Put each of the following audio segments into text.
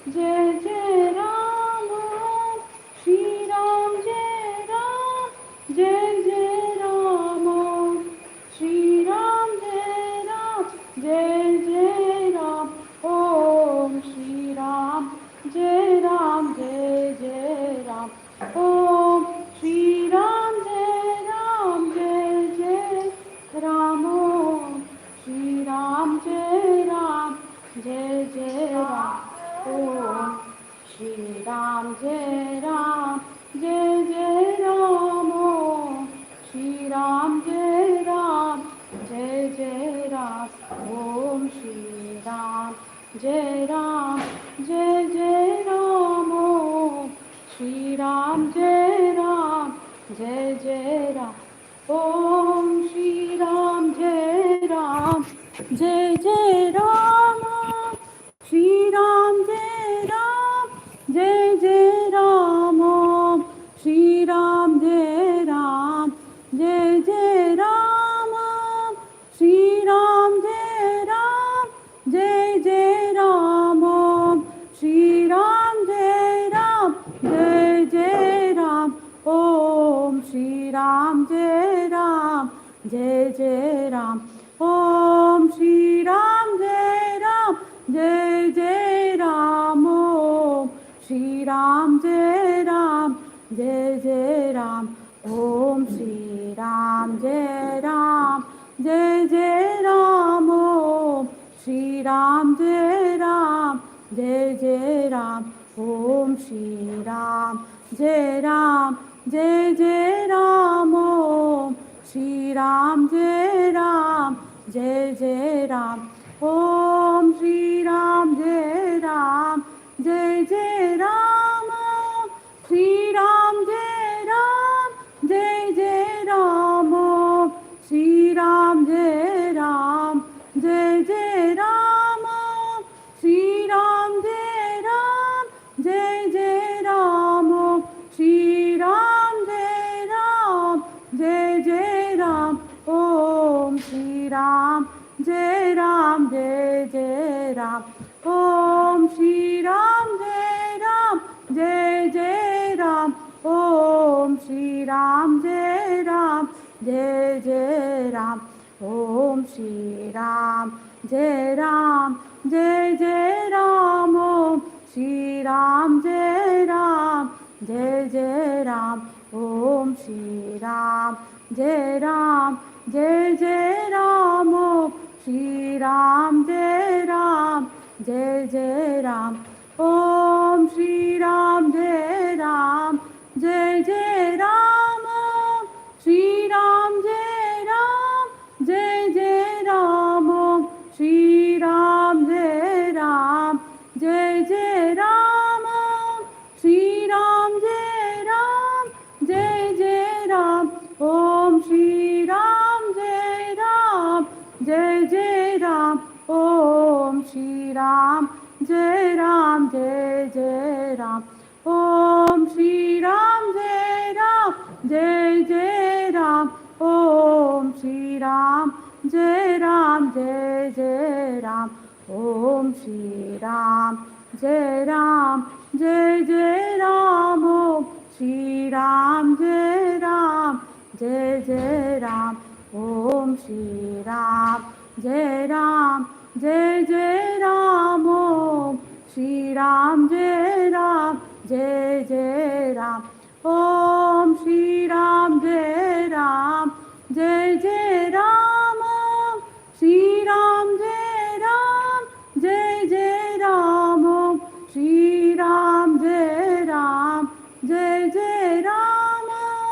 Jai Jai Ram, Shri Ram Jai Ram, Jai Jai Ram, Shri Ram Jai Ram, Jai Jai Ram, Om Shri Ram Jai Ram, Jai Jai Ram, Om Shri Ram Jai Ram, Jai Jai Ram, Om Shri Ram Jai Ram, Jai Jai Ram, Om Shri Ram Jai Ram, Jai Jai Ram, Om Shri Ram Jai Ram, Jai Jai Ram, Om Shri Ram Jai Ram, Jai Jai Ram, Om Shri Ram Jai Ram, Jai Jai Ram, Om Shri Ram Jai Ram, Jai Jai Ram, Shri Ram Jai Ram, Jai Jai Ram, Shri Ram Jai Ram, Jai Jai Ram, Shri Ram Jai Ram, Jai Jai Ram, Shri Ram Jai Ram, Jai Jai Ram, Om Shri Ram Jai Ram, Jai Jai Ram, Om Shri Ram Jai Ram, Jai Jai Ram, Om Shri Ram Jai Ram, Jai Jai Ram, Om Shri Ram Jai Ram, Jai Jai Ram, Om Shri Ram Jai Ram, Jai Jai Ram, Om Shri Ram Jai Ram, Jai Jai Ram, Om Shri Ram Jai Ram, Jai Jai Ram, Om Shri Ram Jai Ram, Jai Jai Ram, Shri Ram Jai Ram, Jai Jai Ram, Shri Ram Jai Ram, Jai Jai Ram, Shri Ram Jai Ram, Jai Jai Ram, Shri Ram Jai Ram, Jai Jai Ram, Om Shri Ram Jai Ram, Jai Jai Ram, Om Shri Ram Jai Ram, Jai Jai Ram, Om Shri Ram Jai Ram, Jai Jai Ram, Om Shri Ram Jai Ram, Jai Jai Ram, Om Shri Ram Jai Ram, Jai Jai Ram, Om Shri Ram Jai Ram, Jai Jai Ram, Om Shri Ram Jai Ram, Jai Jai Ram, Om Shri Ram Jai Ram, Jai Jai Ram, Shri Ram Jai Ram, Jai Jai Ram, Shri Ram Jai Ram, Jai Jai Ram, Shri Ram Jai Ram, Jai Jai Ram, Om Shri Ram Jai Ram, Jai Jai Ram, Om Shri Ram Jai Ram, Jai Jai Ram, Om Shri Ram Jai Ram, Jai Jai Ram, Om Shri Ram Jai Ram, Jai Jai Ram, Om Shri Ram Jai Ram, Jai Jai Ram, Om Shri Ram Jai Ram, Jai Jai Ram, Om Shri Ram Jai Ram, Jai Jai Ram, Om Shri Ram Jai Ram, Jai Jai Ram, Om Shri Ram Jai Ram, Jai Jai Ram, Shri Ram Jai Ram, Jai Jai Ram, Shri Ram Jai Ram, Jai Jai Ram,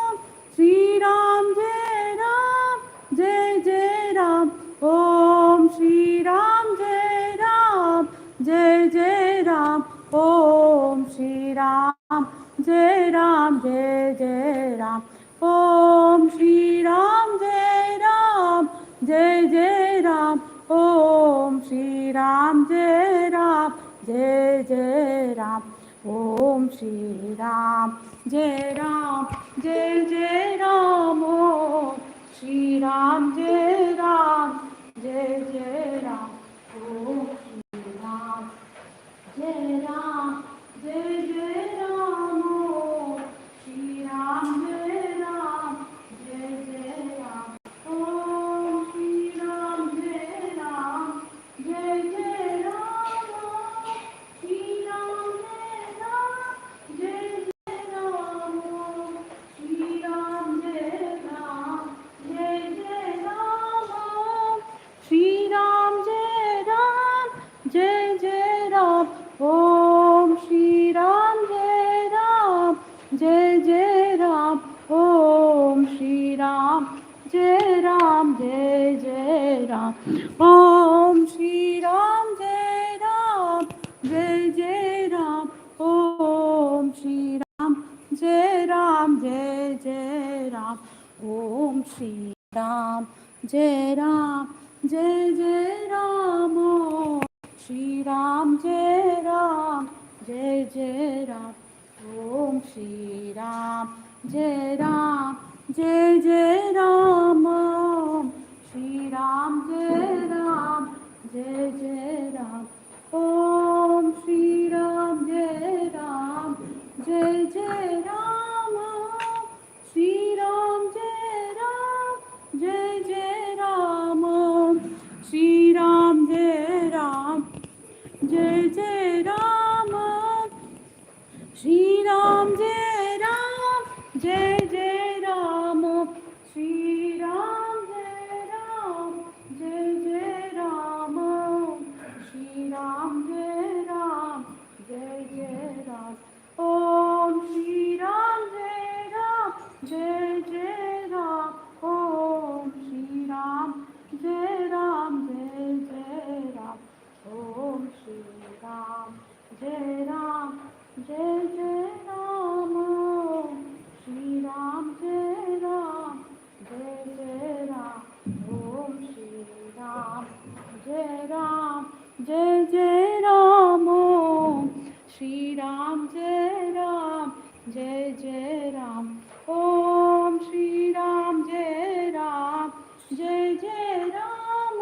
Shri Ram Jai Ram, Jai Jai Ram, Om Shri Ram Jai Ram, Jai Jai Ram, Om Shri Ram Jai Ram, Jai Jai Ram, Om Shri Ram Jai Ram, Jai Jai Ram, Om Shri Ram Jai Ram, Jai Jai Ram, Om Shri Ram Jai Ram, Jai Jai Ram, Om Shri Ram Jai Ram, Jai Jai Ram, Om Shri Ram Jai Ram Jai Jai Ram Om Shri Ram Jai Ram Jai Jai Ram Om Shri Ram Jai Ram Jai Jai Ram Om Shri Ram Jai Ram Jai Jai Ram Om Shri Ram Jai Ram Jai Jai Ram Om Shri Ram Jai Ram Jai Jai Ram Om Shri Ram Jai Ram Jai Jai Ram Om Shri Ram Jai Ram Jai Jai Ram Om Shri Ram Jai Ram Jai Jai Ram Om Shri Ram Jai Ram Jai Jai Ram Om Shri Ram Jai Ram Jai Jai Ram Om Shri Ram Jai Ram Jai Jai Ram Om Shri Ram Jai Ram Jai Jai Ram Om Shri Ram Jai Ram Jai Jai Ram Om Shri Ram Jai Ram Jai Jai Ram Om Shri Ram Jai Ram Jai Jai Ram Om Shri Ram Jai Ram Jai Jai Ram Shri Ram Jai Ram Jai Jai Ram Shri Ram Jai Ram Jai Jai Ram Shri Ram Jai Ram Jai Jai Ram Om Shri Ram Jai Ram Jai Jai Ram Om Shri Ram Jai Ram Jai Jai Ram Om Shri Ram Jai Ram Jai Jai Ram Om Shri Ram Jai Ram Jai Jai Ram Om Shri Ram Jai Ram Jai Jai Ram Om Shri Ram Jai Ram Jai Jai Ram Om Shri Ram Jai Ram Jai Jai Ram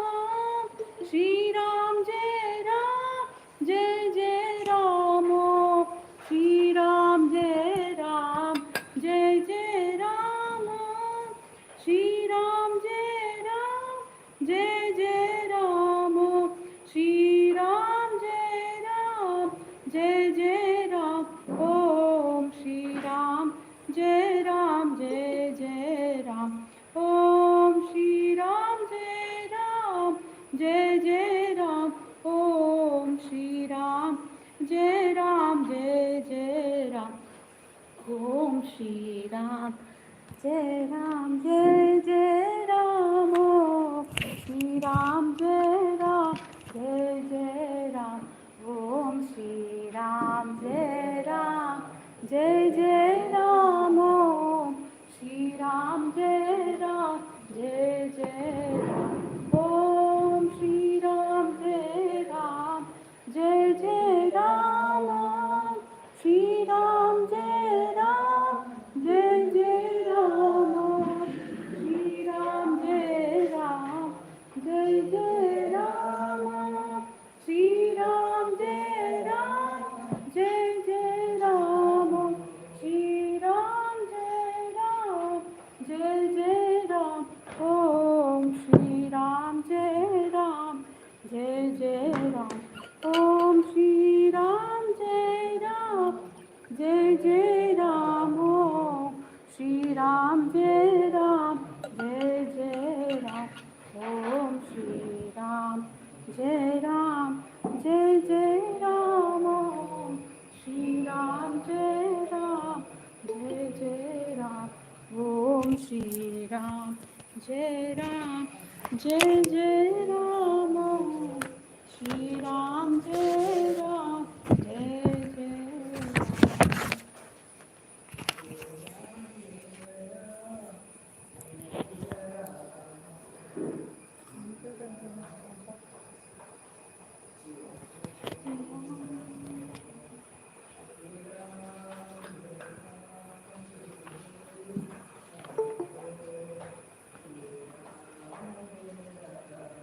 Shri Ram Jai Ram Jai Jai Ram Shri Ram Jai Ram Jai Jai Ram Shri Ram Jai Ram Jai Jai Ram Shri Ram Jai Ram Jai Jai Ram Om Shri Ram Jai Ram Jai Jai Ram Om Shri Ram Jai Ram Jai Jai Ram Om Shri Ram Jai Ram Jai Jai Ram Om Shri Ram Jai Ram Jai Jai Ram Om Shri Ram Jai Ram Jai Jai Ram Om Shri Ram Jai Ram Jai Jai Ram Om Shri Ram Jai Ram Jai Jai Ram Om Shri Ram Jai Ram Jai Jai Ram Shri Ram Jai Ram Jai Jai Ram Shri Ram Jai Ram Jai Jai Ram Shri Ram Jai Ram Jai Jai Ram Shri Ram Jai Ram Jai Jai Ram Om Shri Ram Jai Ram Jai Jai Ram Om Shri Ram Jai Ram Jai Jai Ram Om Shri Ram Jai Ram Jai Jai Ram Om Shri Ram Jai Ram Jai Jai Ram Om Shri Ram Jai Ram Jai Jai Ram Om Shri Ram Jai Ram Jai Jai Ram Om Shri Ram Jai Ram Jai Jai Ram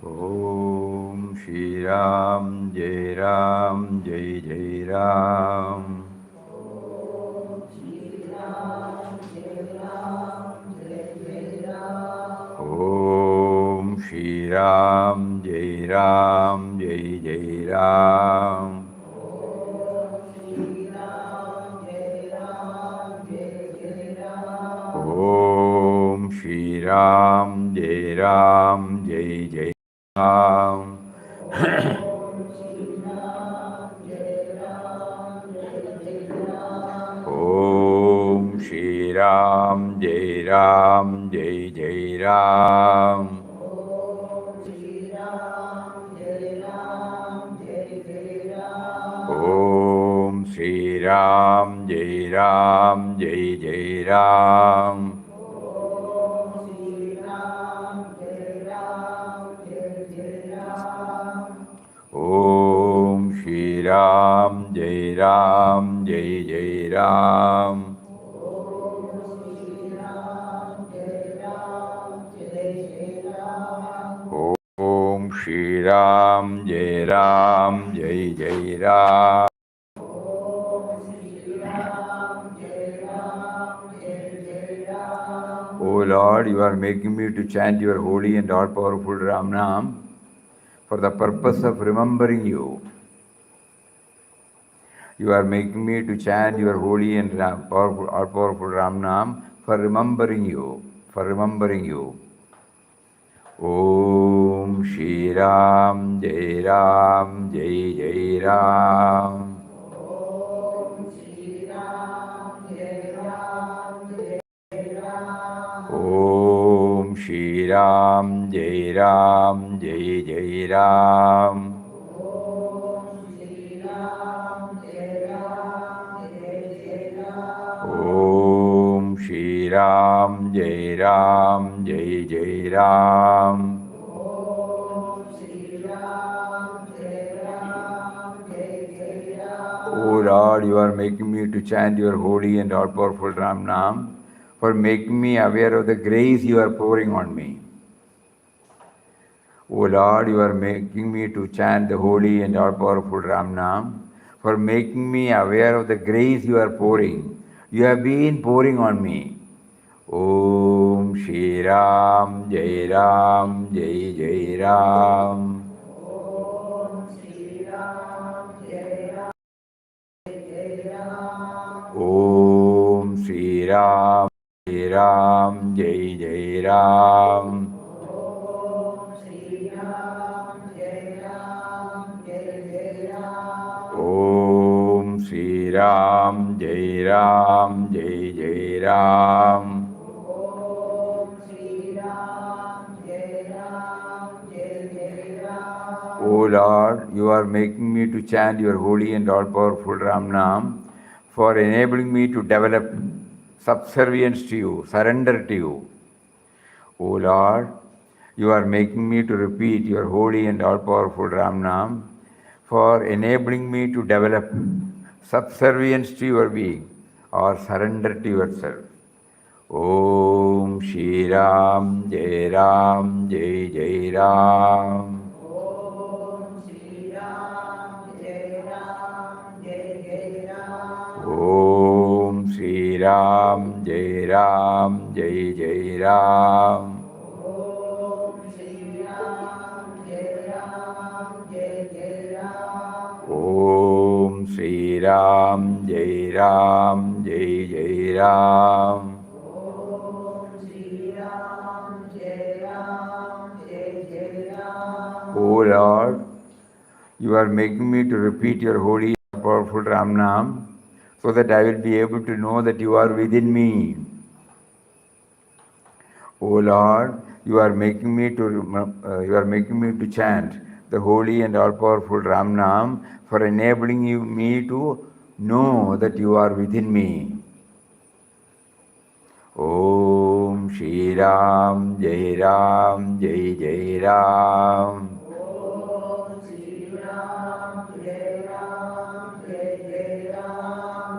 Om Shri Ram, Jai Ram, Jai Jai Ram. Om Shri Ram, Jai Ram, Jai Jai Ram. Om Shri Ram, Jai Ram, Jai Jai Ram. Om Shri Ram, Jai Ram, Jai Jai Ram. Om Shri Ram, Jai Ram, Jai Jai Ram. Om Shri Ram, Jai Ram, Jai Jai Ram. Om Shri Ram, Jai Ram, Jai Jai Ram. O Lord, you are making me to chant your holy and all-powerful Ram Nam for the purpose of remembering you. You are making me to chant your holy and all-powerful Ram Nam for remembering you, for remembering you. Om Shri Ram, Jai Ram, Jai Jai Ram. Om Shri Ram, Jai Ram, Jai Jai Ram. Om Shri Ram, Jai Ram, Jai Jai Ram. O Lord, you are making me to chant your holy and all-powerful Ram Nam for making me aware of the grace you are pouring on me. O Lord, you are making me to chant the holy and all-powerful Ram Nam for making me aware of the grace you are pouring. You have been pouring on me. Om Shri Ram, Jai Ram, Jai Jai Ram. Om Shri Ram, Jai Ram, Jai Jai Ram. Om Shri Ram, Jai Ram, Jai Jai Ram. O Lord, you are making me to chant your holy and all-powerful Ram Nam for enabling me to develop subservience to you, surrender to you. O Lord, you are making me to repeat your holy and all-powerful Ram Nam for enabling me to develop subservience to your being or surrender to yourself. Om Shri Ram, Jai Ram, Jai Jai Ram. Om Shri Ram, Jai Ram, Jai Jai Ram. Om Shri Ram, Jai Ram, Jai Jai Ram. O Lord, you are making me to repeat your holy and powerful Ram Nam so that I will be able to know that you are within me. O Lord, you are making me to chant the holy and all-powerful Ram Nam for enabling me to know that you are within me. Om Shri Ram, Jai Ram, Jai Jai Ram.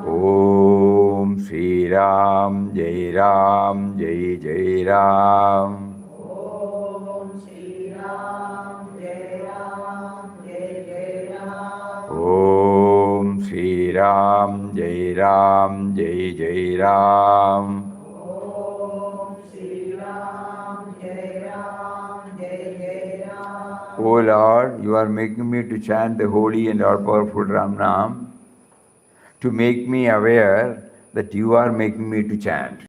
Om Shri Ram, Jai Ram, Jai Jai Ram. Shri Ram, Jai Ram, Jai Jai Ram. O Lord, you are making me to chant the holy and all-powerful Ram Nam to make me aware that you are making me to chant.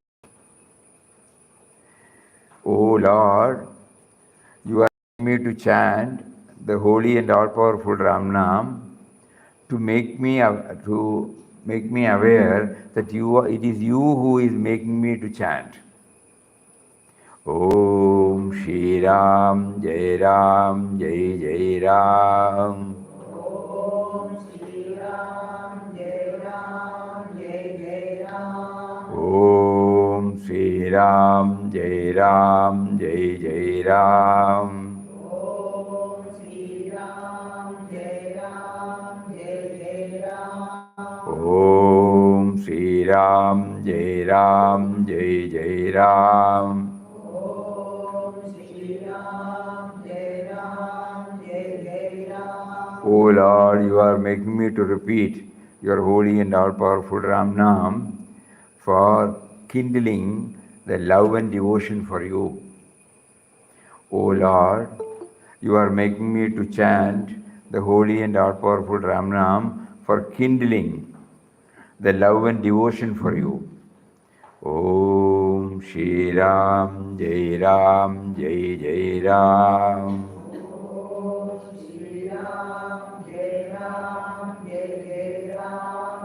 O Lord, you are making me to chant the holy and all-powerful Ram Nam to make me aware that it is you who is making me to chant. Om Shri Ram, Jai Ram, Jai Jai Ram. Om Shri Ram, Jai Ram, Jai Jai Ram. Om Shri Ram, Jai Ram, Jai Jai Ram. O Lord, you are making me to repeat your holy and all-powerful Ram Nam for kindling the love and devotion for you. O Lord, you are making me to chant the holy and all-powerful Ram Nam for kindling the love and devotion for you. Om Shri Ram, Jai Ram, Jai Jai Ram.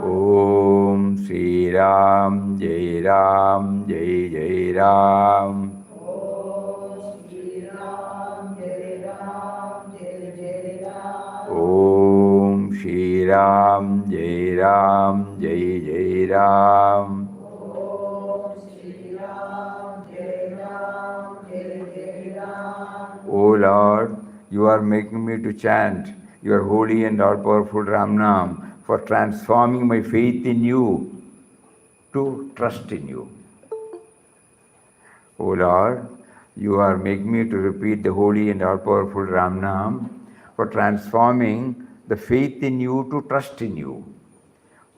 Om Shri Ram, Jai Ram, Jai Jai Ram. Om Shri Ram, Jai Ram, Jai Jai Ram. O Lord, you are making me to chant your holy and all-powerful Ram Nam for transforming my faith in you to trust in you. O Lord, you are making me to repeat the holy and all-powerful Ram Nam for transforming the faith in you to trust in you.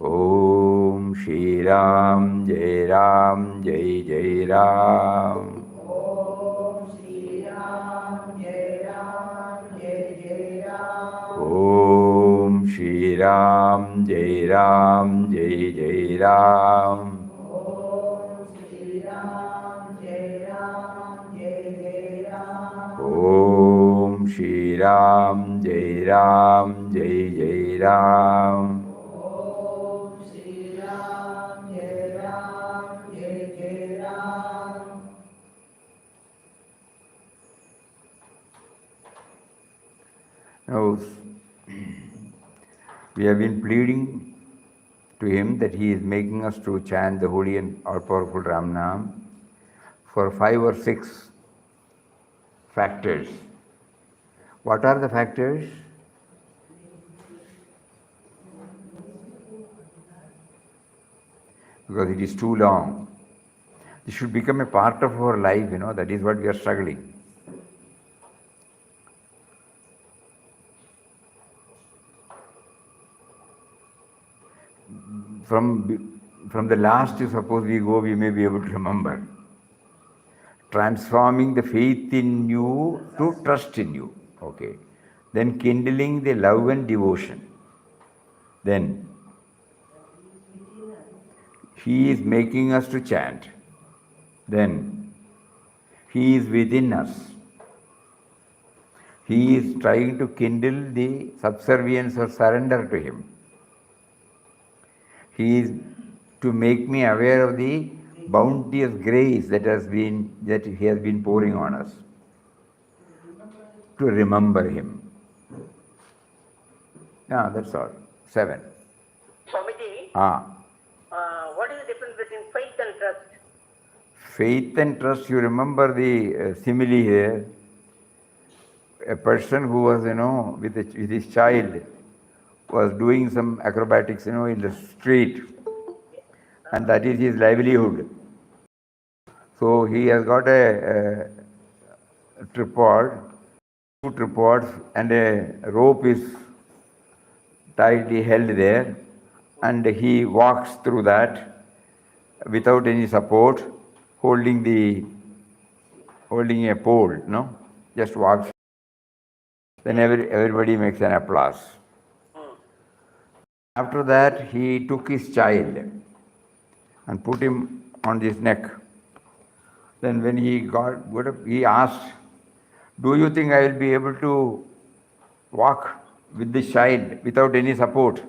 Om Shri Ram, Jai Ram, Jai Jai Ram. Om Shri Ram, Jai Ram, Jai Jai Ram. Om Shri Ram, Jai Ram, Jai Jai Ram. Now, we have been pleading to him that he is making us to chant the holy and all-powerful Ram Nam for 5 or 6 factors. What are the factors? Because it is too long. This should become a part of our life, that is what we are struggling. From the last, suppose we go, we may be able to remember. Transforming the faith in you to trust in you. Okay. Then kindling the love and devotion. Then he is making us to chant. Then he is within us. He is trying to kindle the subservience or surrender to him. He is to make me aware of the bounteous grace that he has been pouring on us. To remember him. Yeah, that's all. 7. Swamiji, what is the difference between faith and trust? Faith and trust, you remember the simile here. A person who was, with his child, was doing some acrobatics, in the street, and that is his livelihood. So he has got a tripod, 2 tripods, and a rope is tightly held there, and he walks through that without any support, holding a pole, no? Just walks. Then everybody makes an applause. After that, he took his child and put him on his neck. Then when he got up, he asked, "Do you think I will be able to walk with this child without any support?"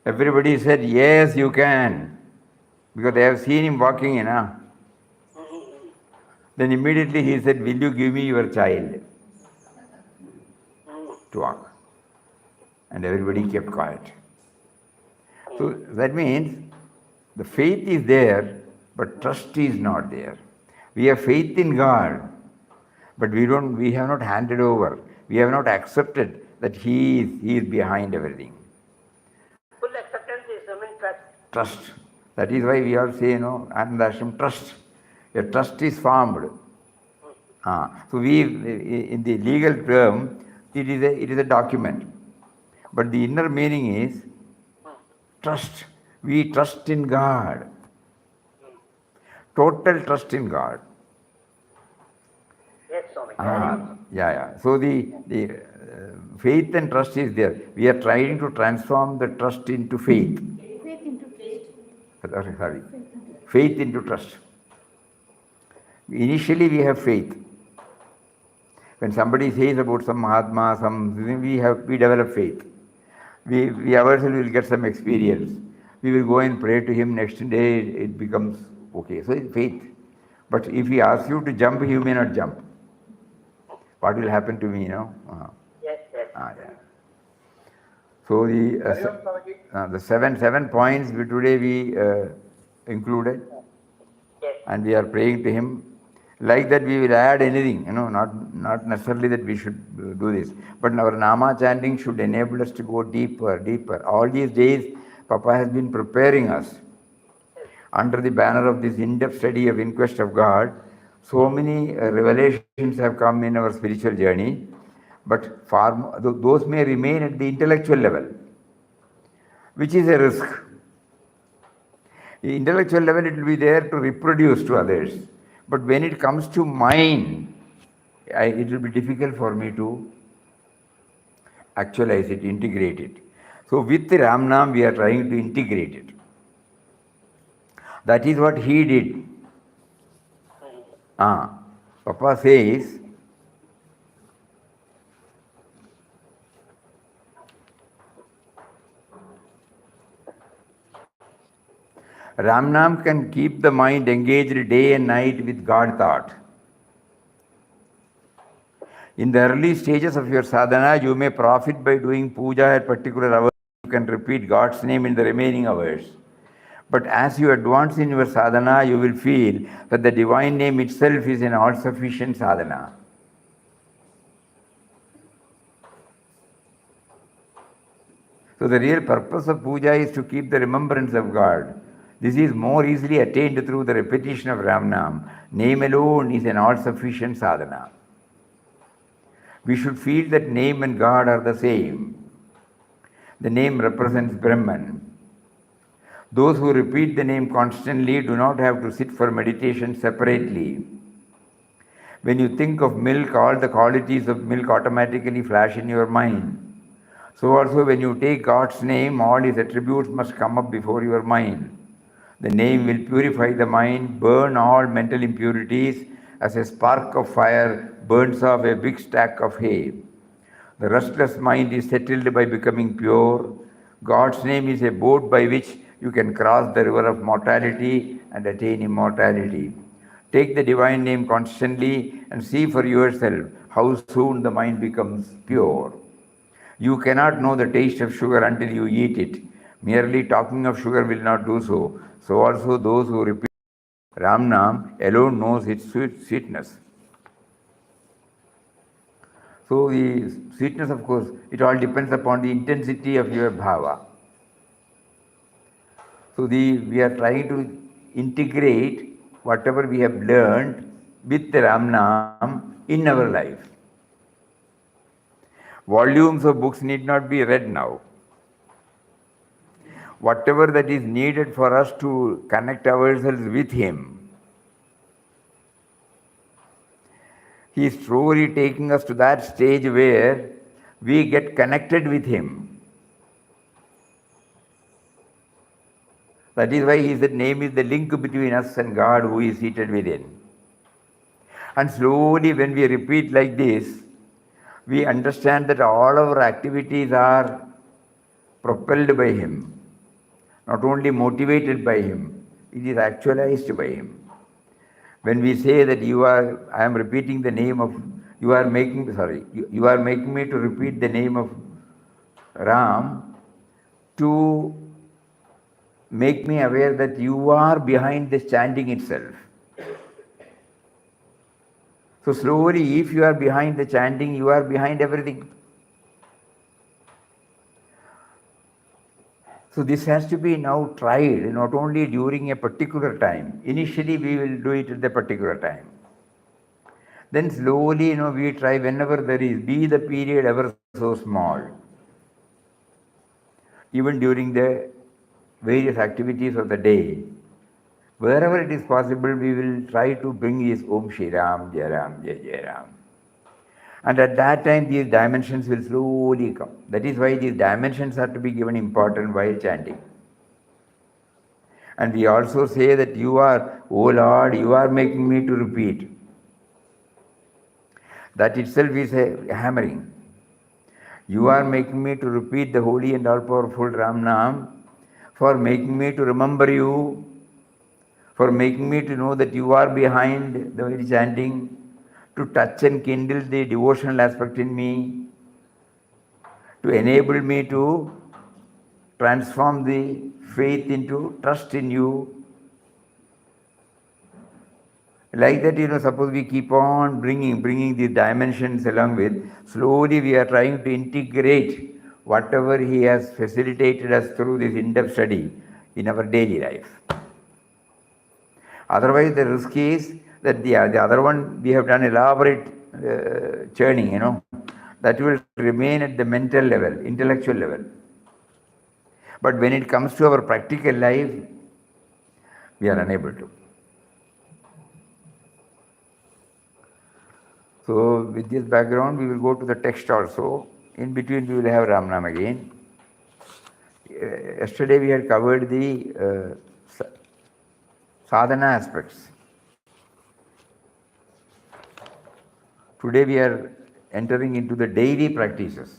Everybody said, "Yes, you can," because they have seen him walking, you know. Then immediately he said, "Will you give me your child to walk?" And everybody kept quiet. So that means the faith is there, but trust is not there. We have faith in God, but we have not handed over. We have not accepted that He is behind everything. Full acceptance is trust. Trust. That is why we all say, Anandashram, trust. A trust is formed. So in the legal term, it is a document. But the inner meaning is trust. We trust in God. Total trust in God. Yes, Swami. Yeah. So the faith and trust is there. We are trying to transform the trust into faith. Faith into trust. Sorry. Faith into trust. Initially we have faith. When somebody says about some Mahatma, we develop faith. We ourselves will get some experience. We will go and pray to him. Next day it becomes okay. So it's faith. But if he asks you to jump, you may not jump. What will happen to me, Yes. Yeah. So the seven points today we included, Yes. and we are praying to him. Like that we will add anything, not necessarily that we should do this. But our Nama chanting should enable us to go deeper. All these days, Papa has been preparing us under the banner of this in-depth study of Inquest of God. So many revelations have come in our spiritual journey, but those may remain at the intellectual level, which is a risk. The intellectual level, it will be there to reproduce to others. But when it comes to mind, it will be difficult for me to actualize it, integrate it. So with Ramnam, we are trying to integrate it. That is what he did. Papa says, Ramnam can keep the mind engaged day and night with God thought. In the early stages of your sadhana, you may profit by doing puja at particular hours. You can repeat God's name in the remaining hours. But as you advance in your sadhana, you will feel that the divine name itself is an all-sufficient sadhana. So the real purpose of puja is to keep the remembrance of God. This is more easily attained through the repetition of Ramnam. Name alone is an all-sufficient sadhana. We should feel that name and God are the same. The name represents Brahman. Those who repeat the name constantly do not have to sit for meditation separately. When you think of milk, all the qualities of milk automatically flash in your mind. So also when you take God's name, all His attributes must come up before your mind. The name will purify the mind, burn all mental impurities as a spark of fire burns off a big stack of hay. The restless mind is settled by becoming pure. God's name is a boat by which you can cross the river of mortality and attain immortality. Take the divine name constantly and see for yourself how soon the mind becomes pure. You cannot know the taste of sugar until you eat it. Merely talking of sugar will not do so. So also those who repeat Ramnam alone knows its sweetness. So the sweetness, of course, it all depends upon the intensity of your bhava. So we are trying to integrate whatever we have learned with Ramnam in our life. Volumes of books need not be read now. whatever that is needed for us to connect ourselves with Him. He is slowly taking us to that stage where we get connected with Him. That is why His name is the link between us and God who is seated within. And slowly when we repeat like this, we understand that all our activities are propelled by Him, not only motivated by Him, it is actualized by Him. When we say that I am repeating the name of, you are making me to repeat the name of Ram to make me aware that you are behind the chanting itself. So slowly, if you are behind the chanting, you are behind everything. So this has to be now tried, not only during a particular time. Initially, we will do it at the particular time. Then slowly, we try whenever there is, be the period ever so small. Even during the various activities of the day, wherever it is possible, we will try to bring this Om Shri Ram, Jai Ram, Jai Jai Ram. And at that time, these dimensions will slowly come. That is why these dimensions are to be given importance while chanting. And we also say that you are, oh Lord, you are making me to repeat. That itself is a hammering. You are making me to repeat the holy and all-powerful Ram Nam, for making me to remember you, for making me to know that you are behind the very chanting, to touch and kindle the devotional aspect in me, to enable me to transform the faith into trust in you. Like that, suppose we keep on bringing these dimensions along with, slowly we are trying to integrate whatever He has facilitated us through this in-depth study in our daily life. Otherwise, the risk is that the other one, we have done elaborate churning, that will remain at the mental level, intellectual level. But when it comes to our practical life, we are unable to. So with this background, we will go to the text also. In between, we will have Ram Nam again. Yesterday, we had covered the sadhana aspects. Today, we are entering into the daily practices.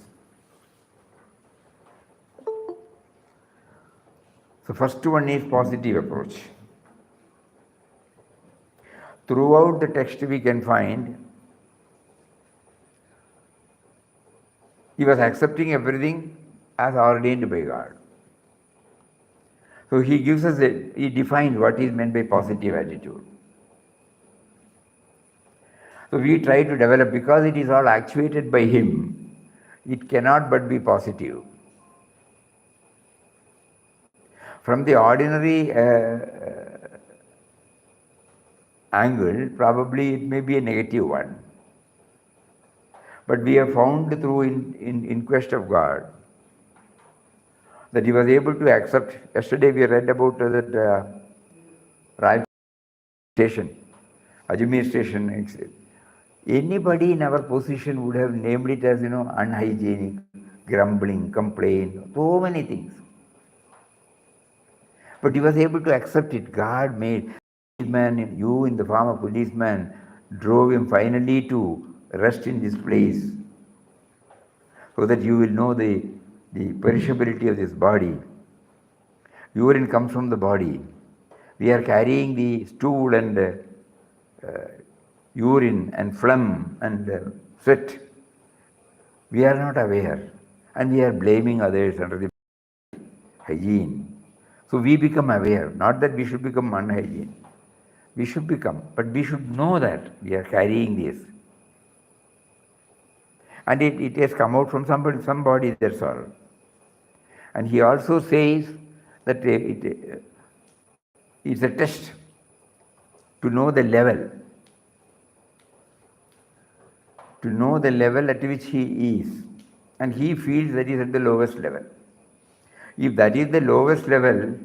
So first one is positive approach. Throughout the text, we can find he was accepting everything as ordained by God. So he gives us he defines what is meant by positive attitude. So we try to develop, because it is all actuated by Him, it cannot but be positive. From the ordinary angle, probably it may be a negative one. But we have found through in quest of God that He was able to accept. Yesterday we read about that Rai station, Ajmer station. Anybody in our position would have named it as, unhygienic, grumbling, complaint, so many things. But he was able to accept it. God made man, you in the form of policeman, drove him finally to rest in this place, so that you will know the perishability of this body. Urine comes from the body. We are carrying the stool and urine and phlegm and sweat. We are not aware, and we are blaming others under the hygiene. So we become aware, not that we should become unhygiene. We should become, but we should know that we are carrying this. And it has come out from somebody, that's all. And he also says that it's a test to know the level. To know the level at which he is. And he feels that he is at the lowest level. If that is the lowest level,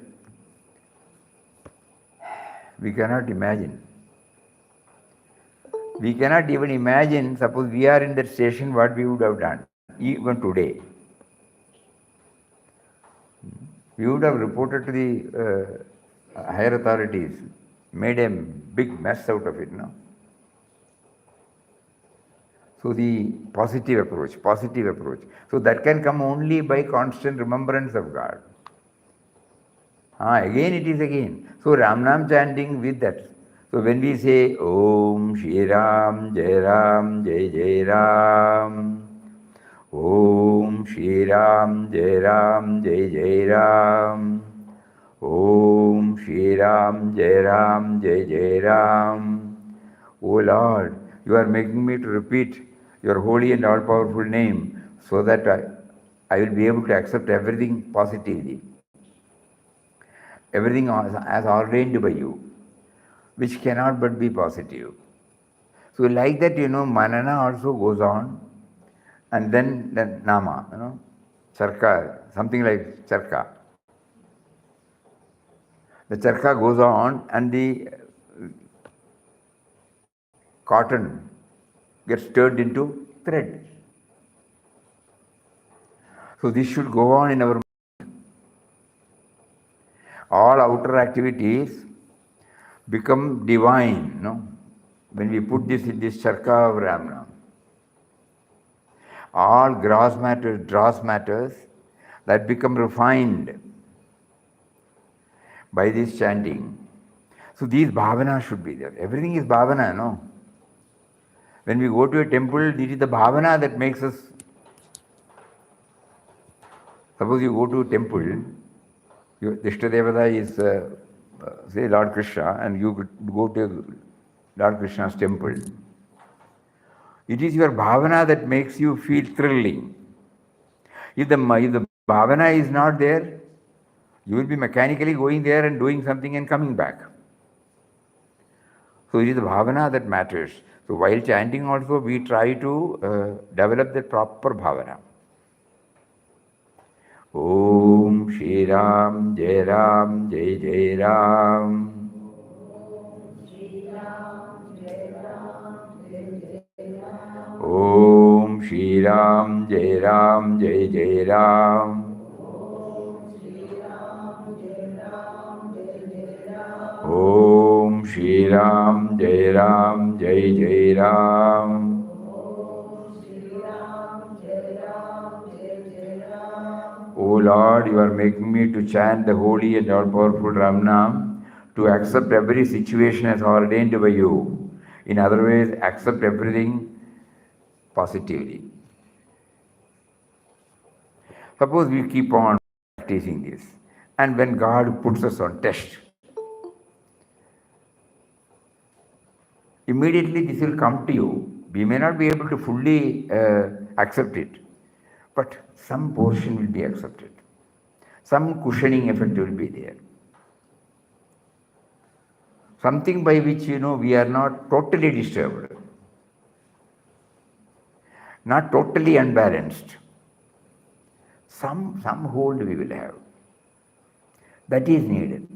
we cannot imagine. We cannot even imagine, suppose we are in that station, what we would have done, even today. We would have reported to the higher authorities, made a big mess out of it, no? So the positive approach. So that can come only by constant remembrance of God. Again it is again. So Ramnam chanting with that. So when we say Om Shri Ram, Jai Jai Ram, Om Shri Ram, Jai Jai Ram, Om Shri Ram, Jai Jai Ram. O Lord, you are making me to repeat your holy and all-powerful name so that I will be able to accept everything positively. Everything as ordained by you, which cannot but be positive. So like that, manana also goes on, and then the nama, charka, something like charka. The charka goes on and the cotton gets turned into thread. So this should go on in our mind. All outer activities become divine, when we put this in this charka of Ramna. All gross matters, dross matters, that become refined by this chanting. So these bhavana should be there. Everything is bhavana, no? When we go to a temple, it is the bhavana that makes us. Suppose you go to a temple, the Ishtadevata is, say, Lord Krishna, and you go to Lord Krishna's temple. It is your bhavana that makes you feel thrilling. If the bhavana is not there, you will be mechanically going there and doing something and coming back. So it is the bhavana that matters. So while chanting also, we try to develop the proper bhavana. Om Shri Ram, Jai Jai Ram. Om Shri Ram, Jai Jai Ram. Om Shri Ram, Jai Jai Ram. O Lord, you are making me to chant the holy and all-powerful Ram Nam, to accept every situation as ordained by you. In other ways, accept everything positively. Suppose we keep on practicing this, and when God puts us on test, immediately this will come to you. We may not be able to fully accept it, but some portion will be accepted. Some cushioning effect will be there. Something by which, we are not totally disturbed, not totally unbalanced. Some hold we will have. That is needed.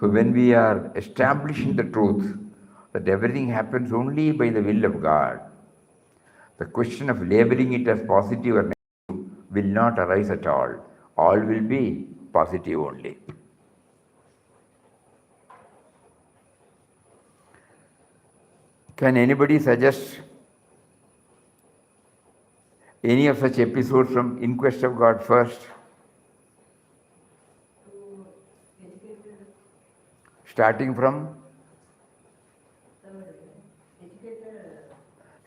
So when we are establishing the truth that everything happens only by the will of God, the question of labeling it as positive or negative will not arise at all. All will be positive only. Can anybody suggest any of such episodes from In Quest of God first? Starting from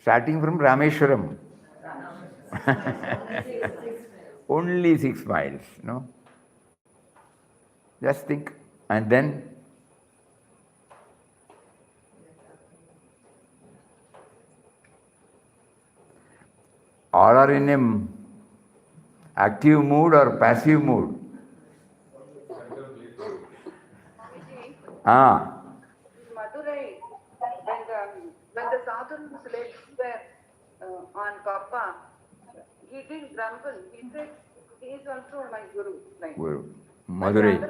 Rameshwaram. Only 6 miles, no? Just think. And then all are in an active mood or passive mood? Madurai, when the sadhu's legs were on Papa, he didn't grumble. He said, he is also my guru. Like, Guru. but the Madurai. other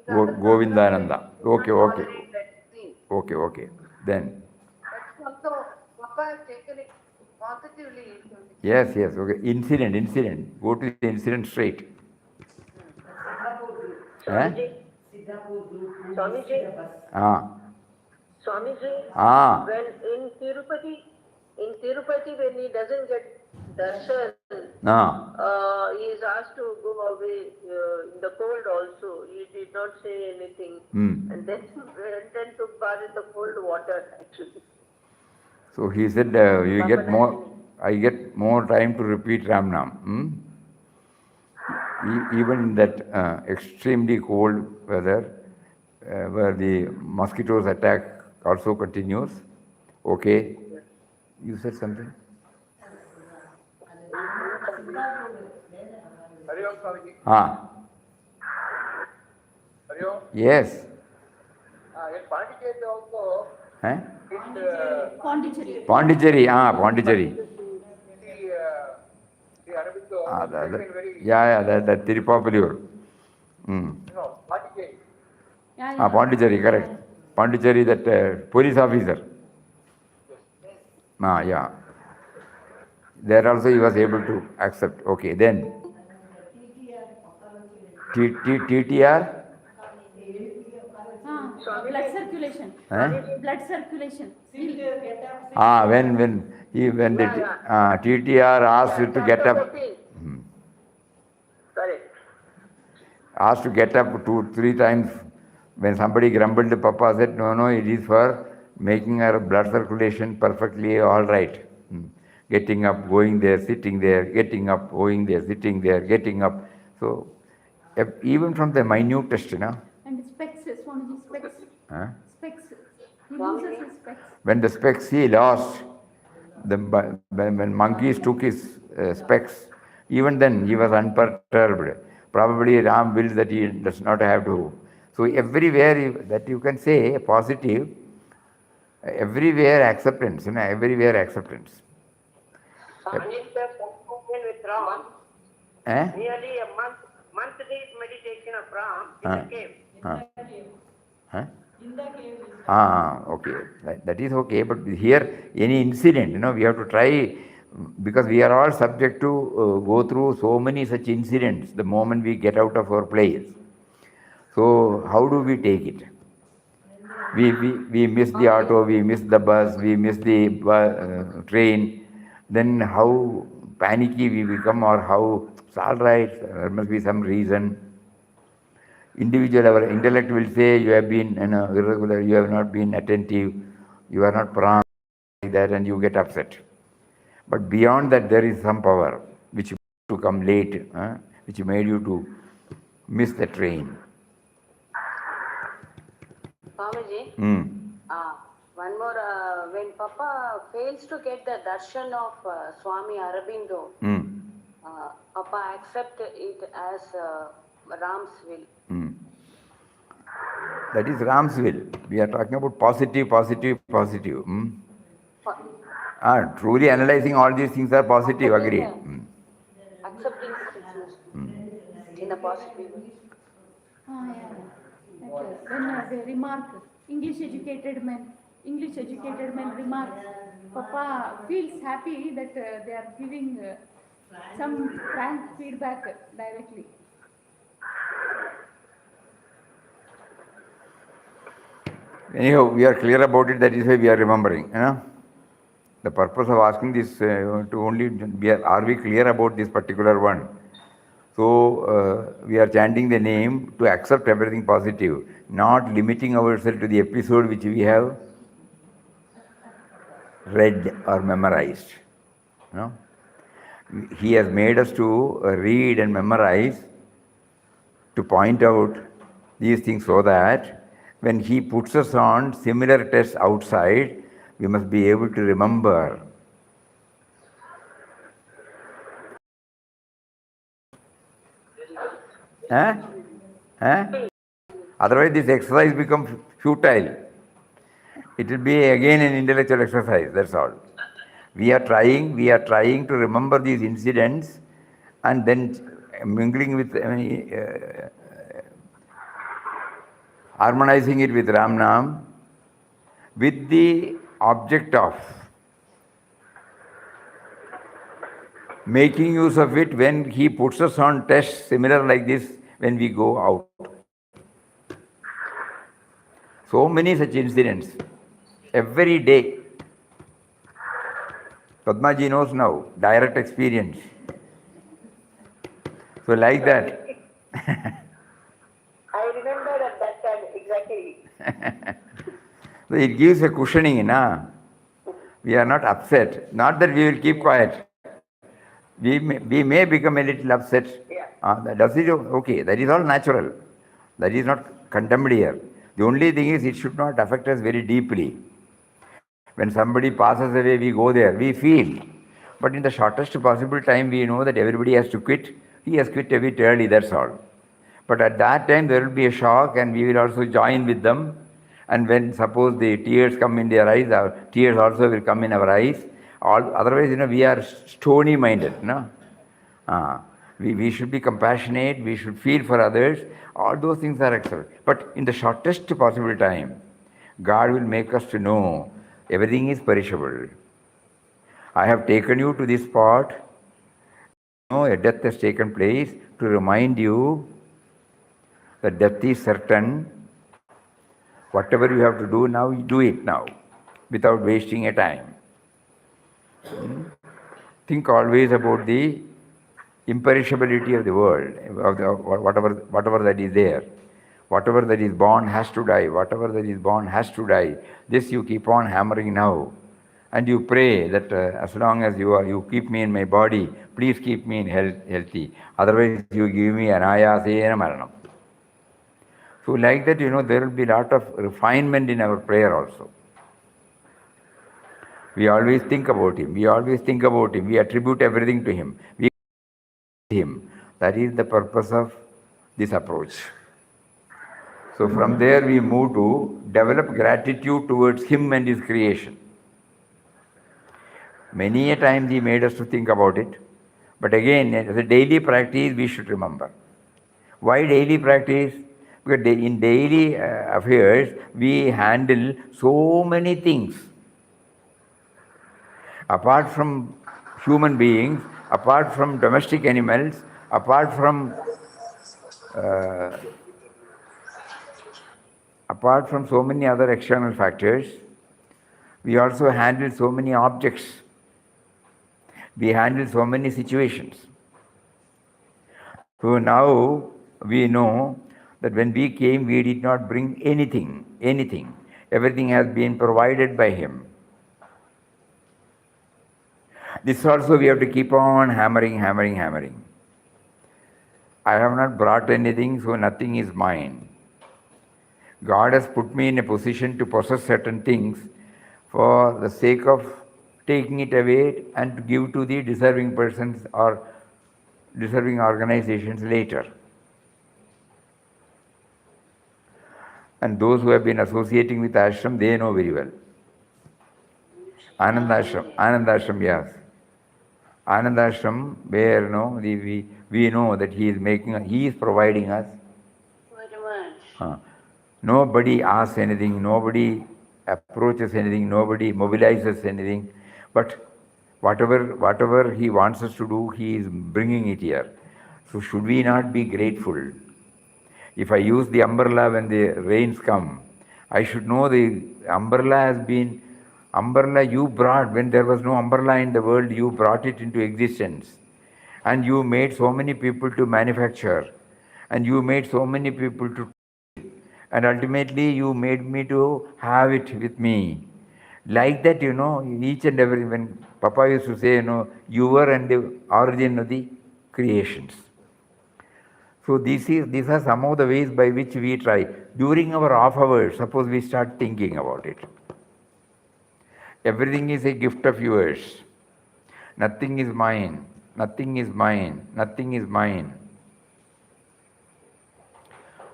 the other Govindananda. cannot Okay, okay. tolerate that thing. Okay, okay. Then. But also, Papa has taken it positively. Yes, yes. Okay. Incident. Go to the incident straight. Swamiji, Swamiji, Ah. Swamiji, Ah. when in Tirupati, when he doesn't get darshan, Ah. he is asked to go away in the cold also. He did not say anything. And then went and took bath in the cold water, actually. So he said, I get more time to repeat Ramnam. Even in that extremely cold weather, where the mosquitoes attack also continues. Okay. You said something? Ah. Yes. Eh? Pondicherry. Pondicherry. That Tirupapalur. Pondicherry, correct. Pondicherry, that police officer. Yeah. There also he was able to accept. Okay, then. TTR? Blood circulation. Blood circulation. When the TTR asked you to get up. Correct. Asked to get up 2-3 times. When somebody grumbled, Papa said, no, it is for making our blood circulation perfectly all right. Getting up, going there, sitting there, getting up, going there, sitting there, getting up. So, even from the minutest, And specs, Swamiji, specs. Specs. He loses his specs. When the specs he lost, when monkeys took his specs, even then he was unperturbed. Probably Ram wills that he does not have to. So everywhere that you can say positive, everywhere acceptance, everywhere acceptance. Anisha spoken with Ram. Nearly a month day's meditation of Ram in the cave. In the cave. Okay. That is okay. But here, any incident, we have to try, because we are all subject to go through so many such incidents the moment we get out of our place. So how do we take it? We miss the auto, we miss the bus, we miss the train. Then how panicky we become, or how it's all right, there must be some reason. Our intellect will say you have been irregular, you have not been attentive, you are not prompt, like that, and you get upset. But beyond that, there is some power which to come late, which made you to miss the train. Swamiji, one more, when Papa fails to get the darshan of Swami Aurobindo, Papa accept it as Ram's will. That is Ram's will. We are talking about positive. Truly analyzing all these things are positive, agree. Accepting the situation in a positive way. When they remark, English educated men remark, Papa feels happy that they are giving some frank feedback directly. Anyhow, we are clear about it, that is why we are remembering. The purpose of asking this to only are we clear about this particular one? So we are chanting the name to accept everything positive, not limiting ourselves to the episode which we have read or memorized. He has made us to read and memorize, to point out these things, so that when he puts us on similar tests outside, we must be able to remember. Otherwise this exercise becomes futile. It will be again an intellectual exercise, that's all. We are trying to remember these incidents and then mingling with, harmonizing it with Ram Nam, with the object of making use of it when he puts us on test, similar like this when we go out. So many such incidents every day. Padmaji knows now, direct experience. So like that. I remember at that time exactly. So it gives a cushioning, na? We are not upset. Not that we will keep quiet. We may become a little upset. That is okay. That is all natural. That is not condemned here. The only thing is it should not affect us very deeply. When somebody passes away, we go there, we feel. But in the shortest possible time, we know that everybody has to quit. He has quit a bit early, that's all. But at that time, there will be a shock and we will also join with them. And when suppose the tears come in their eyes, our tears also will come in our eyes. Otherwise, we are stony minded. No? We should be compassionate, we should feel for others. All those things are accepted. But in the shortest possible time, God will make us to know everything is perishable. I have taken you to this spot. A death has taken place to remind you that death is certain. Whatever you have to do now, you do it now, without wasting a time. Think always about the imperishability of the world, of whatever that is there. Whatever that is born has to die. Whatever that is born has to die. This you keep on hammering now. And you pray that as long as you keep me in my body, please keep me in healthy. Otherwise, you give me anayasena maranam. So like that, there will be a lot of refinement in our prayer also. We always think about him. We attribute everything to him. That is the purpose of this approach. So from there we move to develop gratitude towards him and his creation. Many a times he made us to think about it. But again, as a daily practice, we should remember. Why daily practice? Because in daily affairs, we handle so many things. Apart from human beings, apart from domestic animals, apart from so many other external factors, we also handle so many objects. We handle so many situations. So now we know that when we came, we did not bring anything. Everything has been provided by him. This also we have to keep on hammering. I have not brought anything, so nothing is mine. God has put me in a position to possess certain things for the sake of taking it away and to give to the deserving persons or deserving organizations later. And those who have been associating with ashram, they know very well. Anandashram, yes. Anandashram, where we know that he is providing us. Very much. Nobody asks anything, nobody approaches anything, nobody mobilizes anything. But whatever he wants us to do, he is bringing it here. So should we not be grateful? If I use the umbrella when the rains come, I should know the umbrella you brought. When there was no umbrella in the world, you brought it into existence. And you made so many people to manufacture. And you made so many people to. And ultimately, you made me to have it with me. Like that, each and every, when Papa used to say, you were and the origin of the creations. So these are some of the ways by which we try. During our off hours, suppose we start thinking about it. Everything is a gift of yours. Nothing is mine. Nothing is mine. Nothing is mine.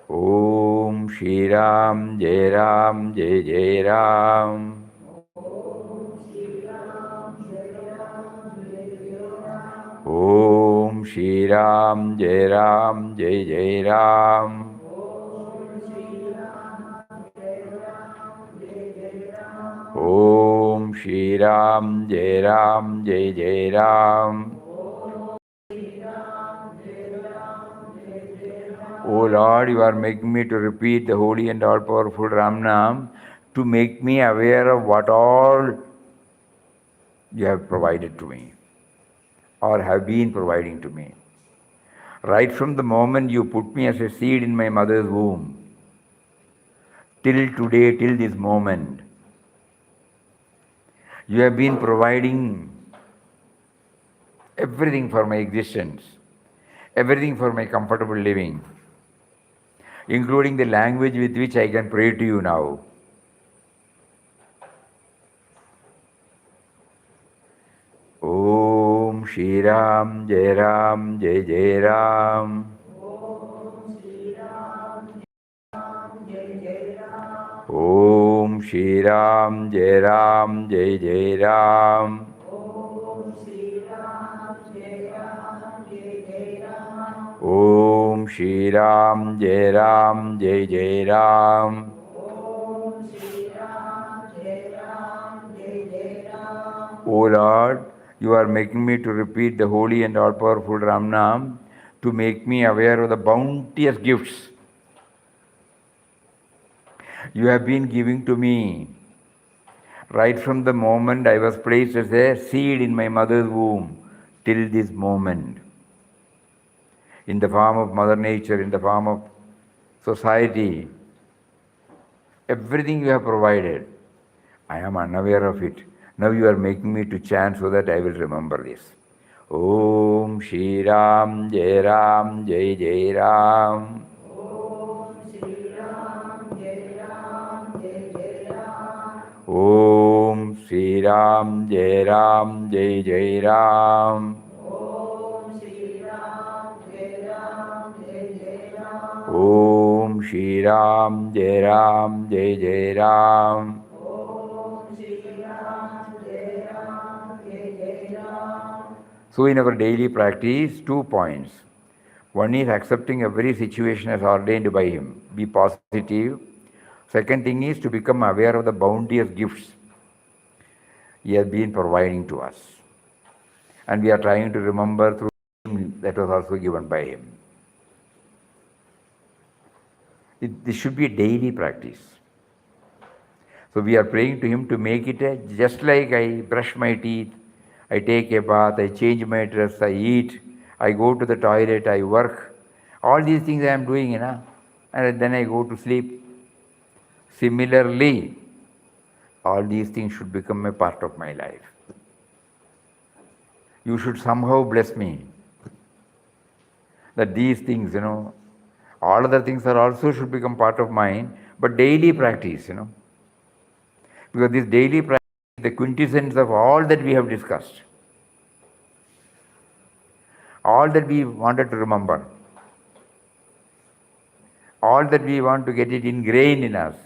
Om Shri Ram, Jai Ram, Jai Jai Ram. Om Shri Ram, Jai Ram. Om Shri Ram, Jai Ram, Jai Jai Ram. Om Shri Ram, Jai Ram, Jai Jai Ram. O Lord, you are making me to repeat the holy and all-powerful Ram Nam to make me aware of what all you have provided to me or have been providing to me. Right from the moment you put me as a seed in my mother's womb, till today, till this moment, you have been providing everything for my existence, everything for my comfortable living, including the language with which I can pray to you now. Om Shri Ram, Jai Ram, Jai Jai Ram. Om Shri Ram, Jai Ram, Jai Jai Ram. Om Shri Ram, Jai Ram, Jai Jai Ram. O Lord, you are making me to repeat the holy and all-powerful Ram Nam to make me aware of the bounteous gifts you have been giving to me right from the moment I was placed as a seed in my mother's womb till this moment, in the form of Mother Nature, in the form of society. Everything you have provided, I am unaware of it. Now you are making me to chant so that I will remember this. Om Shri Ram, Jai Ram, Jai Jai Ram. Om Shri Ram, Jai Ram, Jai Jai Ram. Om Shri Ram, Jai Ram, Jai Jai Ram. So in our daily practice, 2 points. One is accepting every situation as ordained by Him. Be positive. Second thing is to become aware of the bounteous gifts He has been providing to us. And we are trying to remember through that was also given by Him. This should be a daily practice. So we are praying to Him to make it just like I brush my teeth, I take a bath, I change my dress, I eat, I go to the toilet, I work. All these things I am doing, and then I go to sleep. Similarly, all these things should become a part of my life. You should somehow bless me that these things, all other things are also should become part of mine, but daily practice, because this daily practice is the quintessence of all that we have discussed, all that we wanted to remember, all that we want to get it ingrained in us.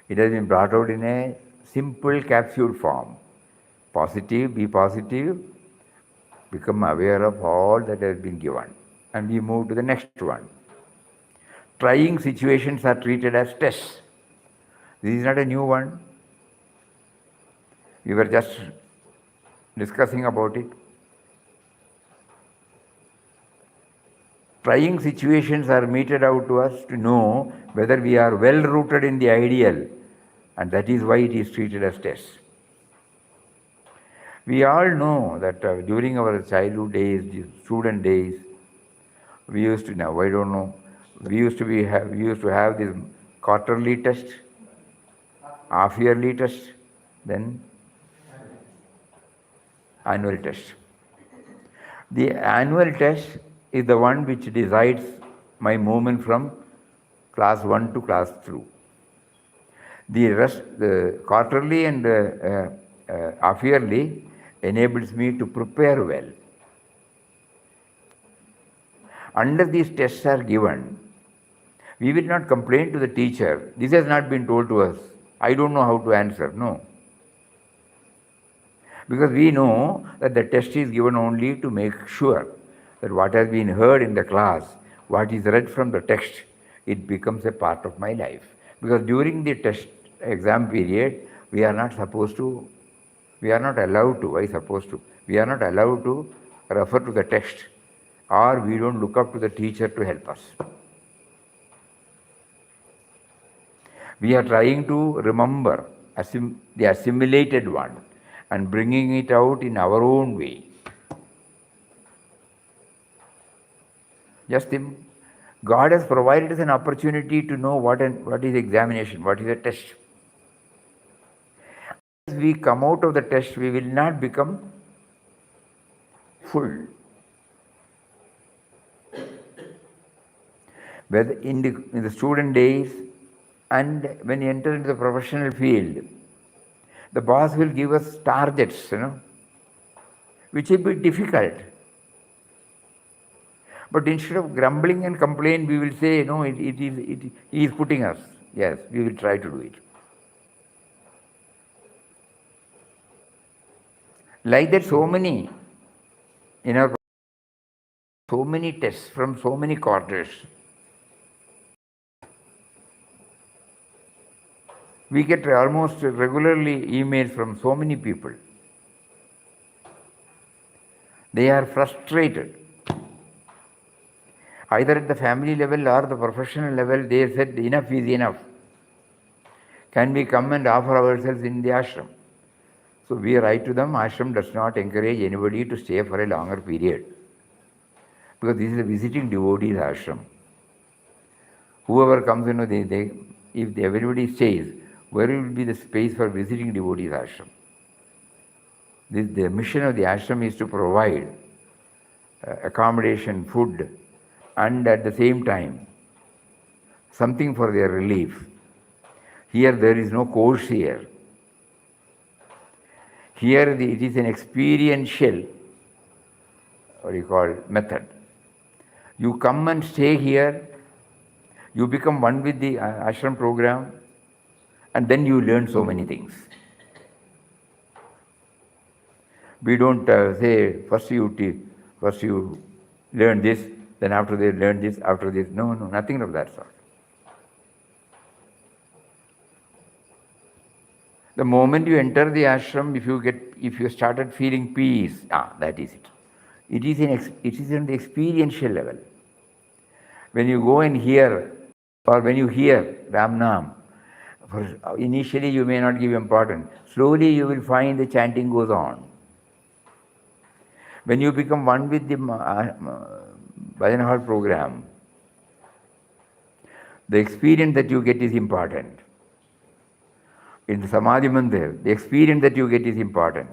It has been brought out in a simple capsule form. Positive, be positive, become aware of all that has been given. And we move to the next one. Trying situations are treated as tests. This is not a new one. We were just discussing about it. Trying situations are meted out to us to know whether we are well rooted in the ideal, and that is why it is treated as tests. We all know that during our childhood days, student days, we used to have this quarterly test, half-yearly test, then annual test. The annual test is the one which decides my movement from class 1 to class 2. The rest, the quarterly and half-yearly, enables me to prepare well. Unless these tests are given, we will not complain to the teacher, this has not been told to us, I don't know how to answer. No. Because we know that the test is given only to make sure that what has been heard in the class, what is read from the text, it becomes a part of my life. Because during the test exam period, we are not allowed to, we are not allowed to refer to the text, or we don't look up to the teacher to help us. We are trying to remember the assimilated one and bringing it out in our own way. Just God has provided us an opportunity to know what is examination, what is a test. As we come out of the test, we will not become full. Whether in the student days and when you enter into the professional field, the boss will give us targets, which will be difficult. But instead of grumbling and complain, we will say, no, he is putting us. Yes, we will try to do it. Like that, so many tests from so many quarters. We get almost regularly emails from so many people. They are frustrated. Either at the family level or the professional level, they said enough is enough. Can we come and offer ourselves in the ashram? So we write to them, ashram does not encourage anybody to stay for a longer period. Because this is a visiting devotee's ashram. Whoever comes, if everybody stays, where will be the space for visiting devotees' ashram? The mission of the ashram is to provide accommodation, food, and at the same time, something for their relief. Here there is no course here. Here it is an experiential, method. You come and stay here, you become one with the ashram program, and then you learn so many things. We don't say, first you learn this, then after they learn this, after this. No, nothing of that sort. The moment you enter the ashram, if you started feeling peace, that is it. It is in the experiential level. When you go and hear, or when you hear Ram Nam, initially you may not give importance. Slowly you will find the chanting goes on. When you become one with the Bhajan Hall program, the experience that you get is important. In the Samadhi Mandir, the experience that you get is important.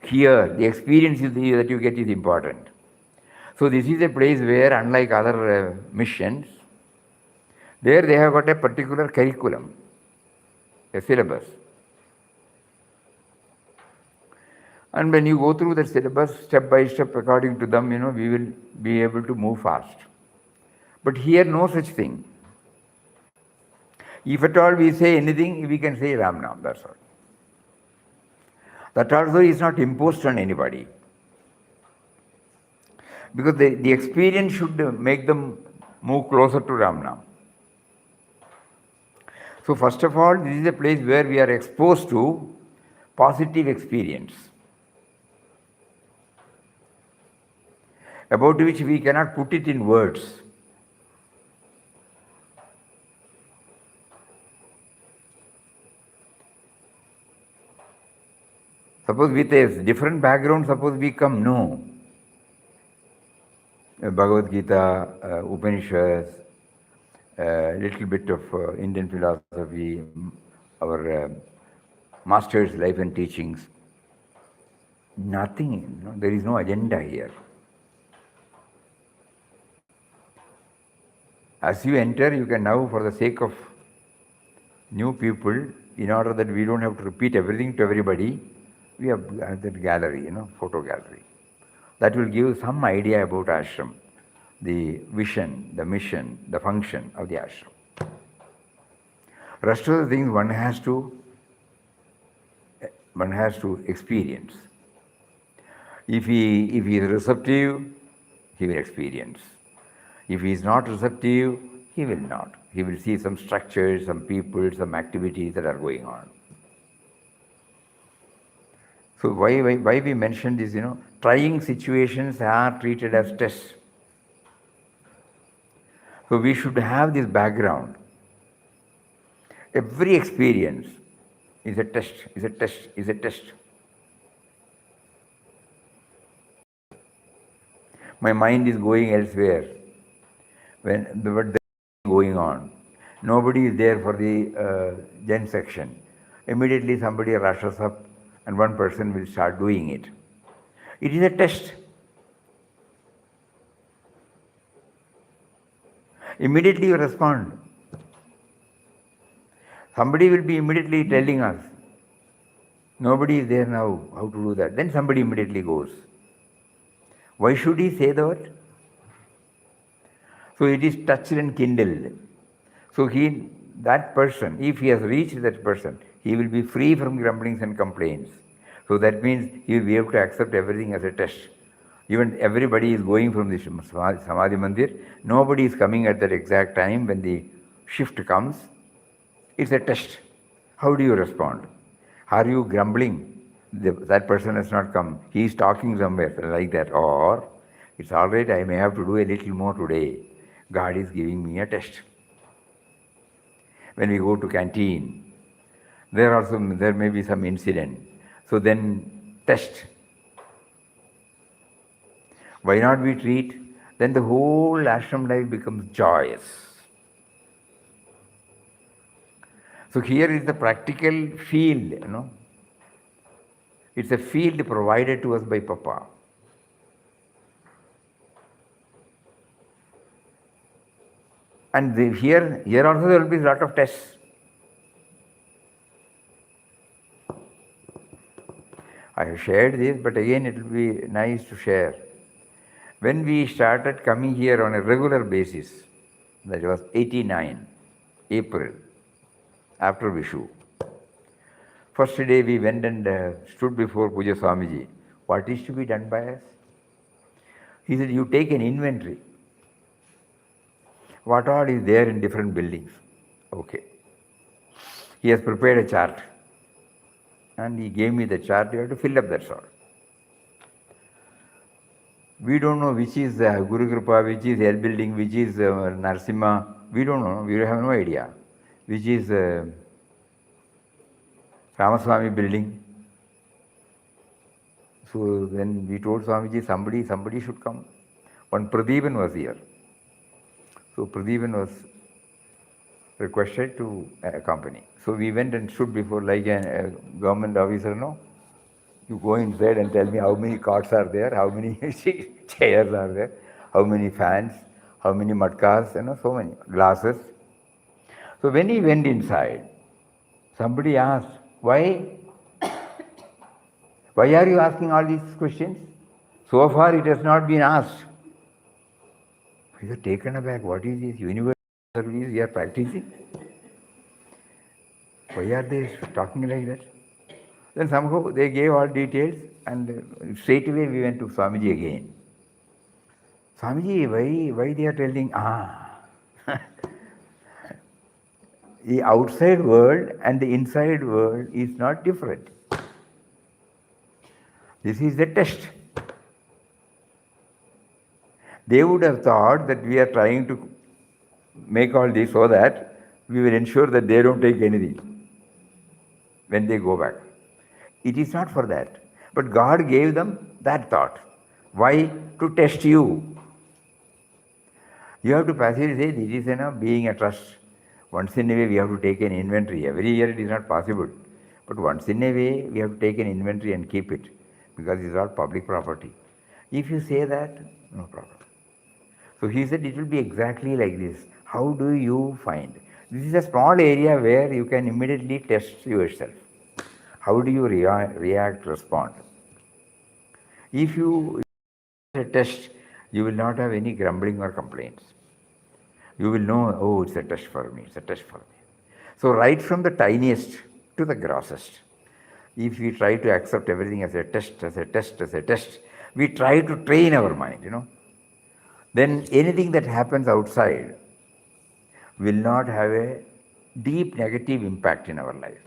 Here, the experience that you get is important. So this is a place where, unlike other missions, there they have got a particular curriculum, a syllabus. And when you go through the syllabus step by step according to them, we will be able to move fast. But here, no such thing. If at all we say anything, we can say Ram Nam, that's all. That also is not imposed on anybody. Because the experience should make them move closer to Ram Nam. So first of all, this is a place where we are exposed to positive experience, about which we cannot put it in words. Suppose with a different background, suppose we come, no. Bhagavad Gita, Upanishads, a little bit of Indian philosophy, our master's life and teachings. Nothing, there is no agenda here. As you enter, you can now, for the sake of new people, in order that we don't have to repeat everything to everybody, we have that gallery, photo gallery. That will give some idea about ashram, the vision, the mission, the function of the ashram. Rest of the things one has to One has to experience. If he is receptive, he will experience. If he is not receptive, he will not. He will see some structures, some people, some activities that are going on. So why we mentioned this, trying situations are treated as tests. So we should have this background. Every experience is a test, is a test, is a test. My mind is going elsewhere. When what is going on, nobody is there for the Gen section. Immediately somebody rushes up and one person will start doing it. It is a test. Immediately you respond. Somebody will be immediately telling us, nobody is there now, how to do that. Then somebody immediately goes. Why should he say that? So it is touched and kindled. So that person, if he has reached that person, he will be free from grumblings and complaints. So that means he will be able to accept everything as a test. Even everybody is going from the Samadhi Mandir. Nobody is coming at that exact time when the shift comes. It's a test. How do you respond? Are you grumbling? That person has not come. He is talking somewhere like that. Or, it's all right, I may have to do a little more today. God is giving me a test. When we go to canteen, there may be some incident. So then test. Why not we treat? Then the whole ashram life becomes joyous. So here is the practical field, It's a field provided to us by Papa. And here also there will be a lot of tests. I have shared this, but again it will be nice to share. When we started coming here on a regular basis, that was 89, April, after Vishu. First day we went and stood before Puja Swamiji. What is to be done by us? He said, you take an inventory. What all is there in different buildings? Okay. He has prepared a chart. And he gave me the chart. You have to fill up that chart. We don't know which is Guru Kripa, which is L building, which is Narsimha. We don't know. We have no idea. Which is Ramaswamy building. So then we told Swamiji, somebody should come. One Pradeep was here. So Pradeep was requested to accompany. So we went and stood before like a government officer, You go inside and tell me how many cots are there, how many chairs are there, how many fans, how many matkas, so many glasses. So when he went inside, somebody asked, why? Why are you asking all these questions? So far it has not been asked. He was taken aback. What is this universal service we are practicing? Why are they talking like that? Then somehow they gave all details and straight away we went to Swamiji again. Swamiji, why they are telling, the outside world and the inside world is not different. This is the test. They would have thought that we are trying to make all this so that we will ensure that they don't take anything when they go back. It is not for that. But God gave them that thought. Why? To test you. You have to passively say, this is being a trust. Once in a way we have to take an inventory. Every year it is not possible. But once in a way we have to take an inventory and keep it. Because it is all public property. If you say that, no problem. So he said it will be exactly like this. How do you find? This is a small area where you can immediately test yourself. How do you react, respond? If you test, you will not have any grumbling or complaints. You will know, oh, it's a test for me, it's a test for me. So right from the tiniest to the grossest, If we try to accept everything as a test, we try to train our mind, then anything that happens outside will not have a deep negative impact in our life.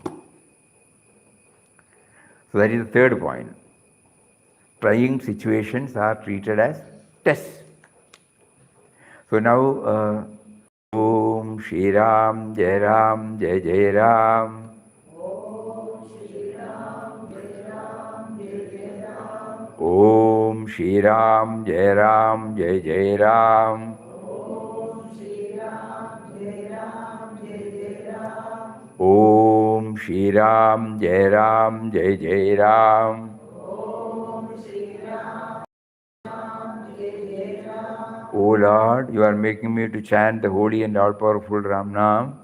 So that is the third point. Trying situations are treated as tests. So now, Om Shri Ram, Jai Ram, Jai Jai Ram. Om Shri Ram, Jai Ram, Jai Jai Ram. Om Shri Ram, Jai Ram, Jai Jai Ram. O Lord, you are making me to chant the holy and all-powerful Ram Nam,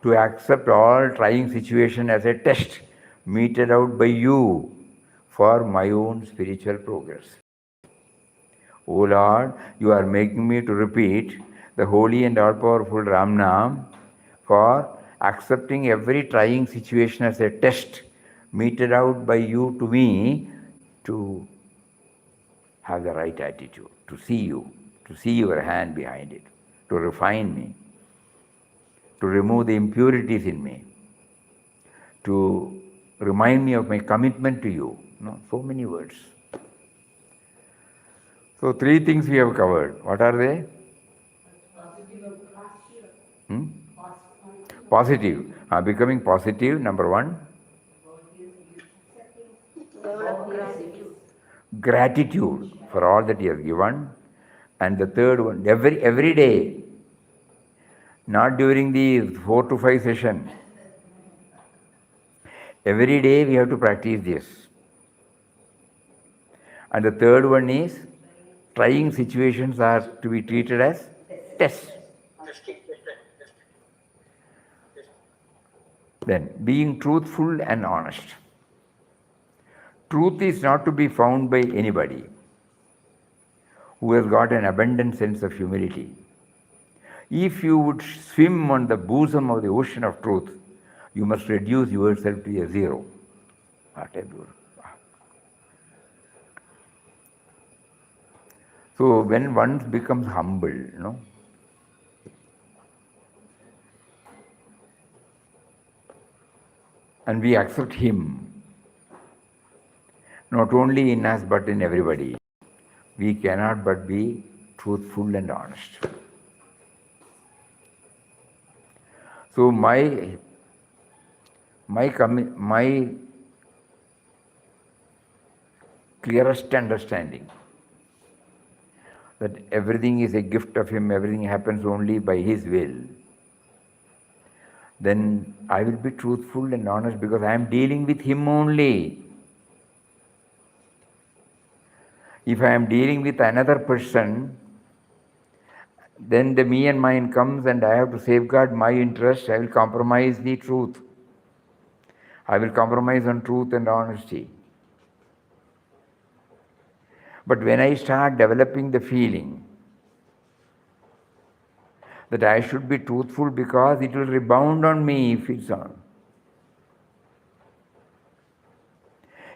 to accept all trying situation as a test meted out by you for my own spiritual progress. O Lord, you are making me to repeat the holy and all-powerful Ram Nam for accepting every trying situation as a test meted out by you to me to have the right attitude, to see you, to see your hand behind it, to refine me, to remove the impurities in me, to remind me of my commitment to you. So many words. So 3 things we have covered. What are they? Positive. Becoming positive, number 1. Develop gratitude. Gratitude for all that He has given. And the third one, every day, not during the 4 to 5 session. Every day we have to practice this. And the third one is, trying situations are to be treated as tests. Then, being truthful and honest. Truth is not to be found by anybody who has got an abundant sense of humility. If you would swim on the bosom of the ocean of truth, you must reduce yourself to a zero. So when one becomes humble, and we accept Him, not only in us but in everybody, we cannot but be truthful and honest. So my clearest understanding that everything is a gift of Him, everything happens only by His will, then I will be truthful and honest because I am dealing with Him only. If I am dealing with another person, then the me and mine comes and I have to safeguard my interest. I will compromise the truth. I will compromise on truth and honesty. But when I start developing the feeling that I should be truthful because it will rebound on me if it's on.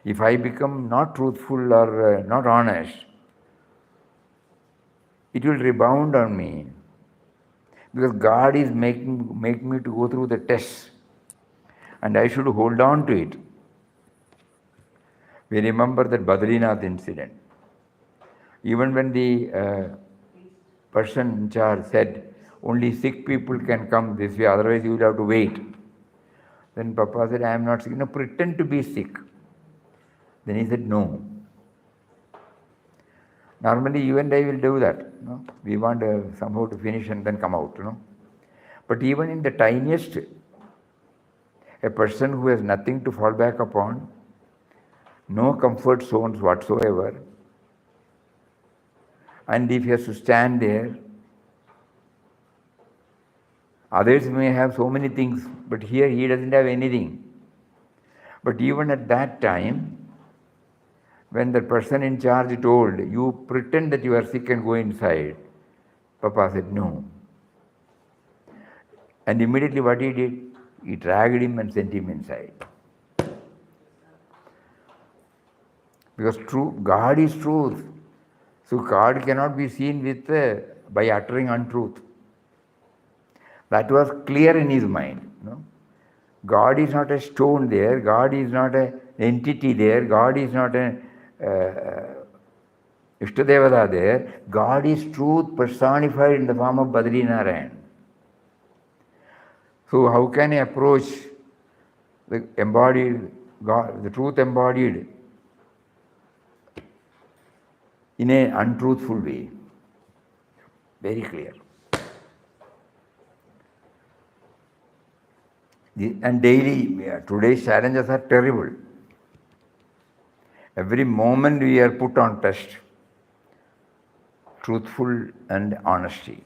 If I become not truthful or not honest, it will rebound on me. Because God is making me to go through the test. And I should hold on to it. We remember that Badrinath incident. Even when the person in charge said, only sick people can come this way, otherwise you will have to wait. Then Papa said, I am not sick. No, pretend to be sick. Then he said, no. Normally you and I will do that. We want somehow to finish and then come out. But even in the tiniest, a person who has nothing to fall back upon, no comfort zones whatsoever, and if he has to stand there, others may have so many things, but here he doesn't have anything. But even at that time, when the person in charge told, you pretend that you are sick and go inside, Papa said, no. And immediately what he did? He dragged him and sent him inside. Because God is truth. So God cannot be seen with by uttering untruth. That was clear in his mind. God is not a stone there. God is not an entity there. God is not an Ishtadevata there. God is truth personified in the form of Badri Narayan. So how can he approach the embodied God, the truth embodied in an untruthful way? Very clear. And daily, today's challenges are terrible. Every moment we are put on test, truthful and honesty.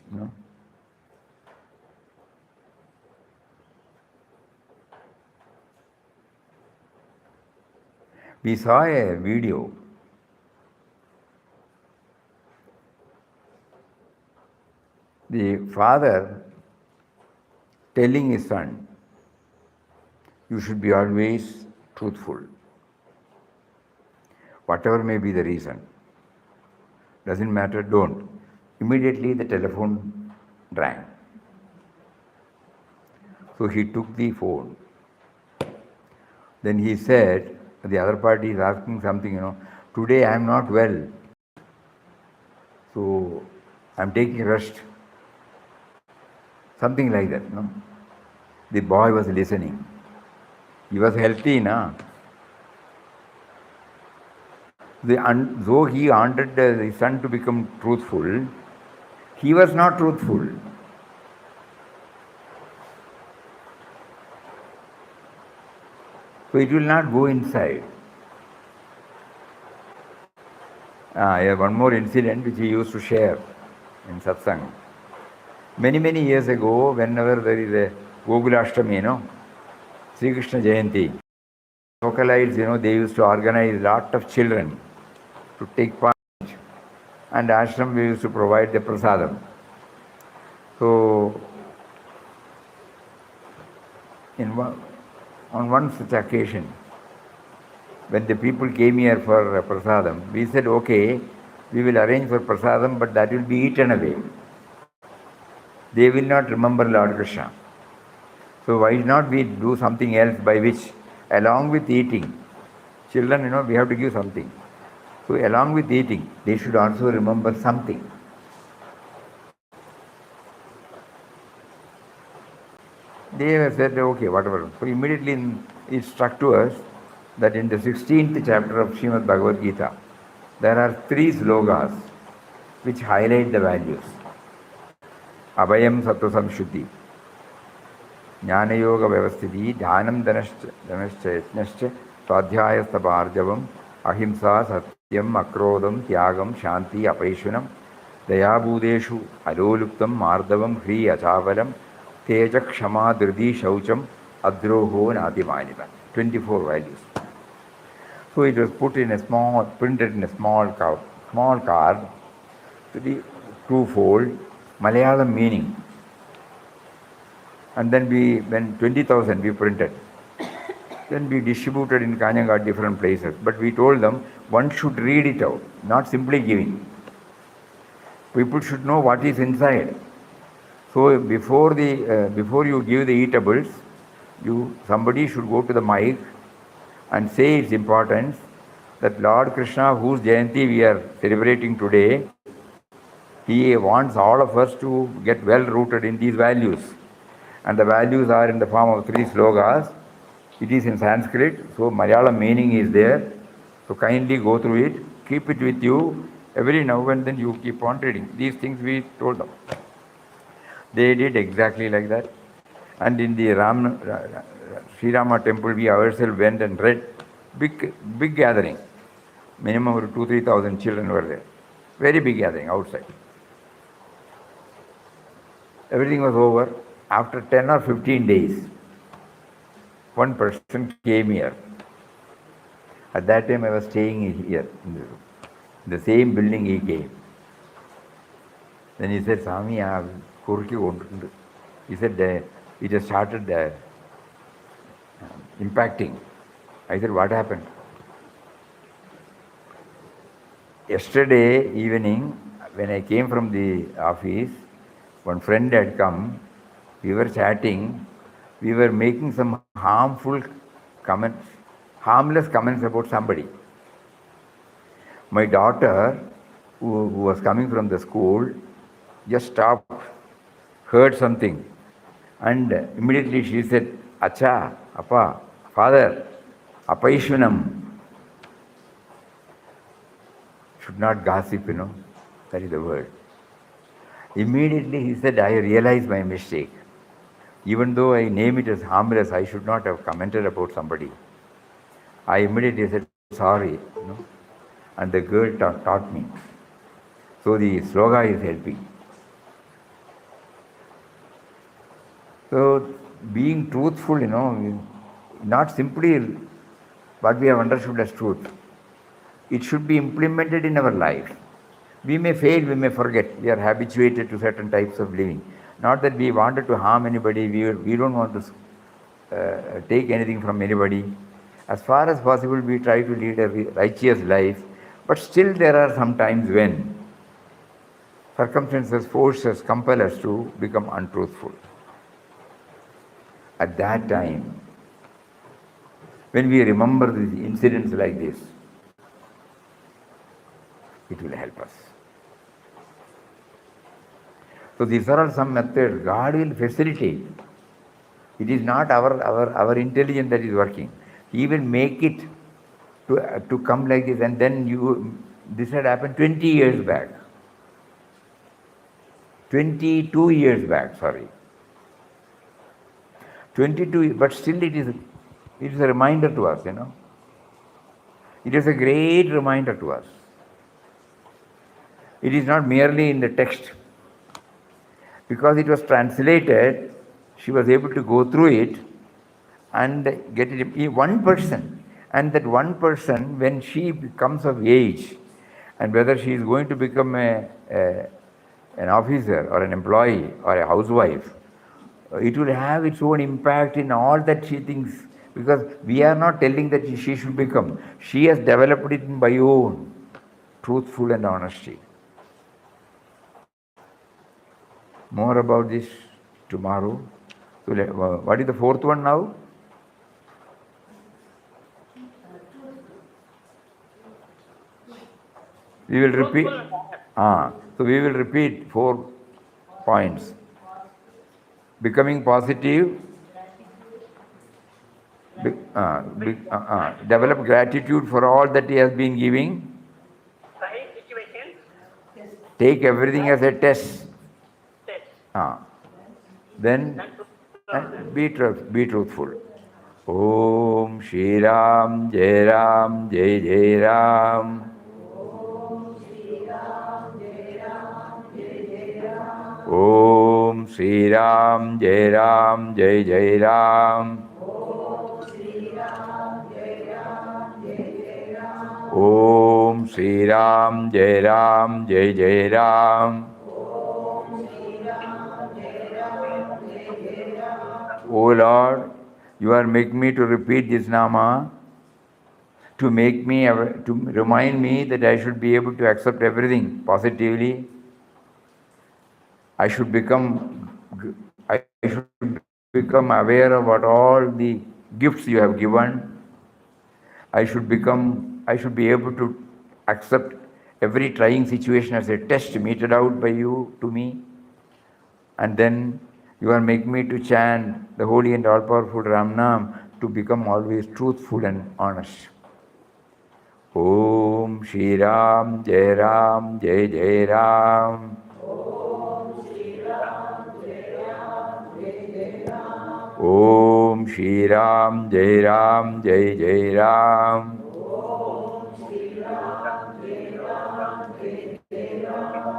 We saw a video. The father telling his son, you should be always truthful. Whatever may be the reason. Doesn't matter, don't. Immediately the telephone rang. So he took the phone. Then he said, the other party is asking something, today I am not well. So I am taking rest. Something like that. The boy was listening. He was healthy, Though he wanted the son to become truthful, he was not truthful. So it will not go inside. I have one more incident which he used to share in Satsang. Many, many years ago, whenever there is a Goklashtami, Sri Krishna Jayanti, localites, they used to organize a lot of children to take part, and ashram we used to provide the prasadam. So, on one such occasion, when the people came here for prasadam, we said, okay, we will arrange for prasadam, but that will be eaten away. They will not remember Lord Krishna. So why not we do something else by which, along with eating, children, we have to give something. So along with eating, they should also remember something. They said, okay, whatever. So immediately it struck to us that in the 16th chapter of Srimad Bhagavad Gita, there are 3 slokas which highlight the values. Abhayam Sattva Samshuddhi, Jnana Yoga Vyavasthiti, Dhyanam Dhanascha Yajnascha, Swadhyaya Sthabharjavam, Ahimsa Satyam Akrodam Tyagam Shanti Apaishunam, Dayabhudeshu Aloluptam Mardavam Hri Achavalam, Teja Kshama Dhridi Shaucham, Adroho Nadimanita. 24 values. So it was printed in a small card, twofold, Malayalam meaning. And then when 20,000 we printed, then we distributed in Kanhangad different places. But we told them one should read it out, not simply giving. People should know what is inside. So before you give the eatables, somebody should go to the mic and say its importance, that Lord Krishna, whose Jayanti we are celebrating today, he wants all of us to get well rooted in these values. And the values are in the form of 3 slokas. It is in Sanskrit, so Malayalam meaning is there. So kindly go through it, keep it with you. Every now and then you keep on reading. These things we told them. They did exactly like that. And in the Sri Rama temple, we ourselves went and read. Big gathering. Minimum 2,000-3,000 children were there. Very big gathering outside. Everything was over. After 10 or 15 days, one person came here. At that time I was staying here, in the same building he came. Then he said, Swami, I have kurki kondu. He said, it has started impacting. I said, what happened? Yesterday evening, when I came from the office, one friend had come, we were chatting, we were making some harmful comments, harmless comments about somebody. My daughter, who was coming from the school, just stopped, heard something, and immediately she said, Achcha, Appa, Father, apaishunam. Should not gossip, that is the word. Immediately he said, I realized my mistake. Even though I name it as harmless, I should not have commented about somebody. I immediately said, sorry, and the girl taught me. So the sloga is helping. So being truthful, not simply what we have understood as truth. It should be implemented in our life. We may fail, we may forget. We are habituated to certain types of living. Not that we wanted to harm anybody, we don't want to take anything from anybody. As far as possible, we try to lead a righteous life, but still there are some times when circumstances force us, compel us to become untruthful. At that time, when we remember these incidents like this, it will help us. So these are all some methods. God will facilitate. It is not our intelligence that is working. He will make it to come like this, and then this had happened 20 years back. 22 years back, sorry. 22, but still it is a reminder to us, It is a great reminder to us. It is not merely in the text. Because it was translated, she was able to go through it and get it. One person, and that one person, when she becomes of age, and whether she is going to become an officer or an employee or a housewife, it will have its own impact in all that she thinks, because we are not telling that she should become. She has developed it by own truthful and honesty. More about this tomorrow. So what is the fourth one now? We will repeat. So we will repeat 4 points. Becoming positive. Develop gratitude for all that he has been giving. Take everything as a test. Then be truthful. Om Shri Ram Jai Ram Jai Jai Ram. Om Shri Ram Jai Ram Jai Jai Ram. Om Shri Ram Jai Ram Jai Jai Ram. O Lord, you are making me to repeat this nama to remind me that I should be able to accept everything positively. I should become aware of what all the gifts you have given. I should be able to accept every trying situation as a test meted out by you to me. And then you are making me to chant the holy and all-powerful Ram Nam to become always truthful and honest. Om Shri Ram Jai Ram Jai Jai Ram. Om Shri Ram Jai Ram Jai Jai Ram.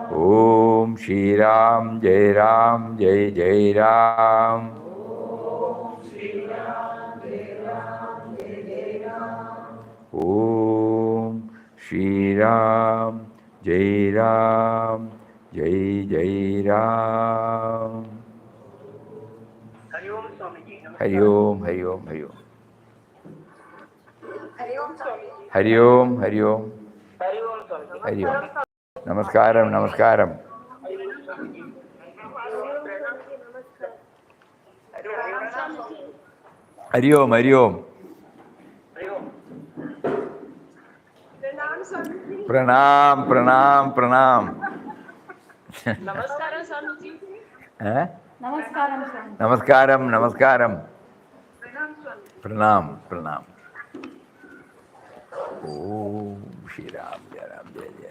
Om Shri Ram Jai Ram Jai Jai Ram. Om Shri Ram Jai Ram Jai Jai Ram. Hari Om Swamiji. Hari Om, Hari Om, Hari Om. Hari Om Swamiji. Hari Om, Hari Om. Hari Om Swamiji. Hari Om. Namaskaram, namaskaram. Hari Om, Hari Om. Pranam, pranam, pranam. Namaskaram, Swamiji. Namaskaram, Swami. Namaskaram, namaskaram. Pranam, pranam. Om Shri Ram, Jai Ram, Jai Jai.